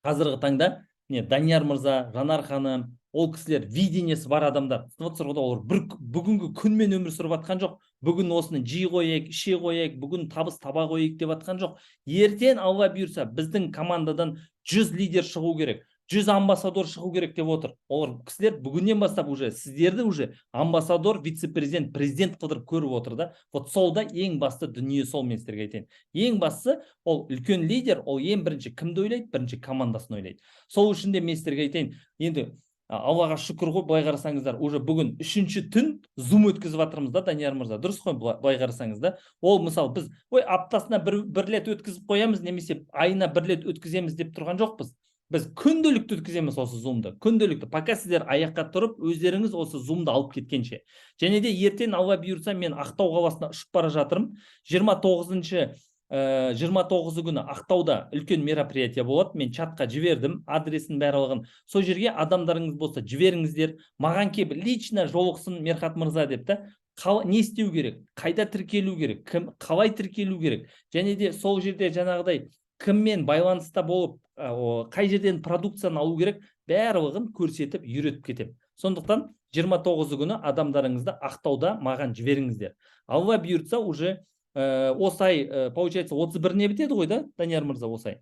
қазіргі таңда Данияр мырза, Жанар ханым, ол кісілер видениесі бар адамдар. Олар бүгінгі күнмен өмір сүріп жатқан жоқ. Бүгін осыны жей қояйық, іше қояйық, бүгін табыс таба қояйық деп жатқан жоқ. Ертең Алла бұйырса біздің командадан 100 лидер шығу керек, 100 амбассадор шығу керек деп отыр. Олар кісілер бүгіннен бастап уже сіздерді уже амбассадор, вице-президент, президент қыдырып көріп отыр да. Вот солда ең басты дүние сол, мен сіздерге айтайын. Ең бастысы ол үлкен лидер, ол ең бірінші кімді ойлайды? Бірінші командасын ойлайды. Сол үшін де мен сіздерге айтайын. Енді Аллаға шүкір ғой, былай қарасаңыздар, уже бүгін 3-ші түн зум өткізіп жатырмыз да, Данияр мырза. Дұрыс қой, былай қарасаңыз да. Ол мысалы біз аптасына бір рет өткізіп қоямыз, немесе айына бір рет өткіземіз деп тұрған жоқпыз. Біз күнделікті өткіземіз осы зумды. Күнделікті. Пока сіздер аяққа тұрып, өздеріңіз осы зумды алып кеткенше. Және де ертең Алла бұйырса мен Ақтау қаласына ұшып бара жатырмын. 29 күні Ақтауда үлкен мероприятие болады. Мен чатқа жібердім, адресін барлығын. Сол жерге адамдарыңыз болса жіберіңіздер. Маған кеп лично жолықсын Мерхат мырза деп та. Не істеу керек? Қайда тіркелу керек? Қалай тіркелу керек? Және де сол жерде жаңағыдай кіммен байланыста болып, қай жерден продукцияны алу керек, барлығын көрсетіп, үйретіп кетем. Сондықтан 29 күні адамдарыңызды Ақтауда маған жіберіңіздер. Алла бұйыртса уже осы ай, получается, 31-не бітеді ғой да, Данияр мырза, осы ай.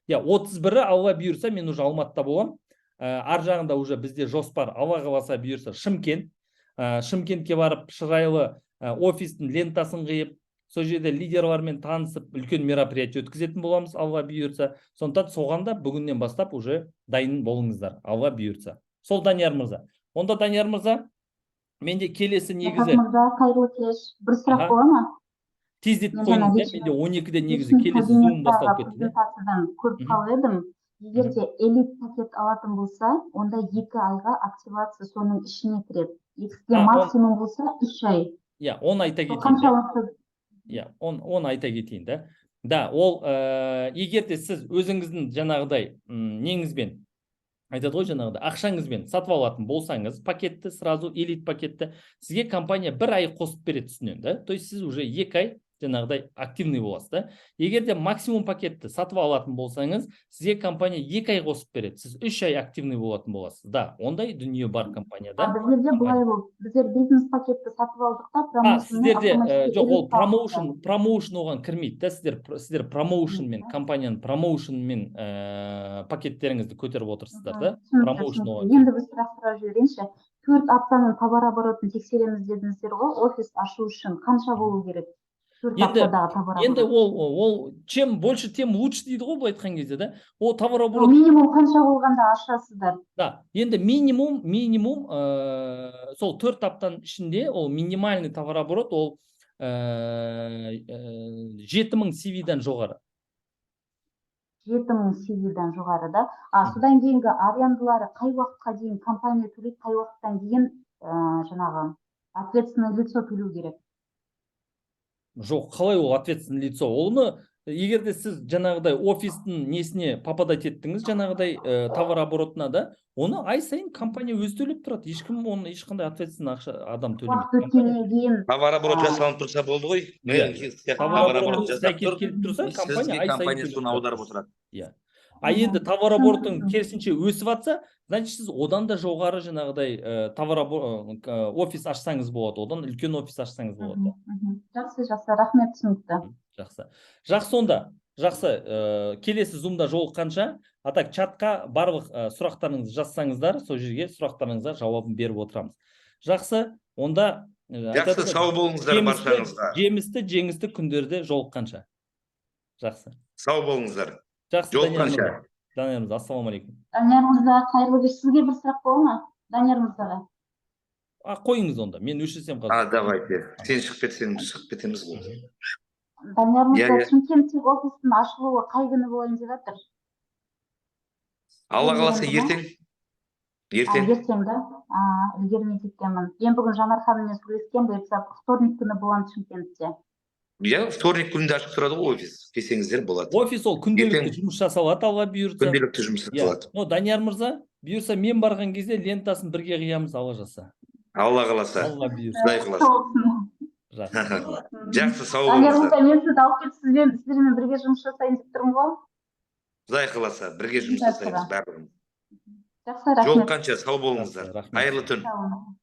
31-і Алла бұйырса мен уже Алматыда болам. Ар жағында уже бізде жоспар, Алла қаласа бұйырса Шымкент. Шымкентке барып, шырайлы офистің лентасын қиып, сол жерде лидерлармен танысып, үлкен мероприятие өткізетін боламыз, Алла бұйырса. Сондықтан соғанда бүгіннен бастап уже дайын болыңыздар, Алла бұйырса. Сол, Данияр мырза. Онда, Данияр мырза, менде келесі негізі... Мырза, қайырлы кеш. Бір сұрақ бола ма? Тездетіп қойыңыз, менде 12-де негізі келесі зум бастап кетті. Презентациядан көріп қалып едім. Егер де элит пакет алатын болса, онда 2 айға активация соның ішіне кіреді. Екіге максимум болса 3 ай. Оны айта кетейін. Оны айта кетейін да. Да, ол егер де сіз өзіңіздің жаңағыдай неңізбен, айтады ғой жаңағыдай, ақшаңызбен сатып алатын болсаңыз, пакетті, сразу элит пакетті, сізге компания 1 ай қосып береді үстінен, да? То есть сіз уже 2 ай жаңағыдай активный боласыз, да? Егер де максимум пакетті сатып алатын болсаңыз, сізге компания 2 ай қосып береді, сіз 3 ай активный болатын боласыз. Да, ондай дүние бар компанияда. Біздерде бұлай болды. Біздер бизнес пакетті сатып алдық та, сіздерде жоқ, ол промоушн оған кірмейді, да? Сіздер промоушнмен, компанияның промоушнмен пакеттеріңізді көтеріп отырсыздар, да? Промоушн оған. Енді біз сұрақ сұрап жіберейінші, 4 аптаның товар оборотын тексереміз дедіңіздер ғой, офис ашу үшін қанша болу керек? Енді ол чем больше, тем лучше дейді ғой, былай айтқан кезде, да? Ол товар оборот... Минимум қанша болғанда ашасыздар? Да, енді минимум сол 4 аптаның ішінде ол минимальный товар оборот, ол 7000 CV-дан жоғары. 7000 CV-дан жоғары, да? Содан кейінгі арендалары қай уақытқа дейін компания төлейді, қай уақыттан кейін жаңағы ответственное лицо төлеу керек? Жоқ, қалай ол ответственное лицо? Оны егер де сіз жаңағыдай офистің несіне попадать еттіңіз, жаңағыдай товар оборотына, да, оны ай сайын компания өзі төлеп тұрады. Ешкім оны ешқандай ответственный ақша адам төлемейді. Товар оборот жасалып тұрса болды ғой. Товар оборот сәйкес келіп тұрса, компания ай сайын соны аударып отырады. Енді товар оборотың керісінше өсіп жатса, значит сіз одан да жоғары жаңағыдай офис ашсаңыз болады, одан үлкен офис ашсаңыз болады. Жақсы, рахмет, түсінікті. Жақсы, онда, келесі зумда жолыққанша, атак чатқа барлық сұрақтарыңызды жазсаңыздар, сол жерге сұрақтарыңызға жауабын беріп отырамыз. Жақсы, онда жақсы, сау болыңыздар баршаңызға. Жемісті, жеңісті күндерде жолыққанша. Жақсы. Сау болыңыздар. Жақсы, Данияр мырза, ассалаумағалейкум. Данияр мырза, қайырлы кеш. Сізге бір сұрақ бола ма? Данияр мырзаға. Қойыңыз онда, мен өшірсем қазір. Давайте. Сен шығып кетсең, шығып кетеміз ғой. Данияр мырза, Шымкенттегі офистің ашылуы қай күні болайын деп жатыр? Алла қаласа ертең. ертең ертең да үлгермей кеткенмін. Мен бүгін Жанар ханыммен сөйлескен, бұйыртса вторник күні боламын Шымкентте. иә, вторник күнінде ашық тұрады ғой офис, келсеңіздер болады. Офис ол күнделікті Ертең жұмыс жасалады, алла бұйыртса. күнделікті жұмыс жасалады. Данияр мырза, бұйырса мен барған кезде лентасын бірге қиямыз, алла жаса. Алла қаласа, Алла бұйырса. Құдай қаласа. Жақсы, сау Данияр болыңыздар. мырза, мен сізді алып кетіп сіздермен бірге жұмыс жасайын деп тұрмын ғой. Құдай қаласа, бірге жұмыс жасаймыз барлығымыз. Жақсы, рахмет. Жолыққанша сау болыңыздар. Жақсы, рахмет. Қайырлы түн. Сау болыңыз.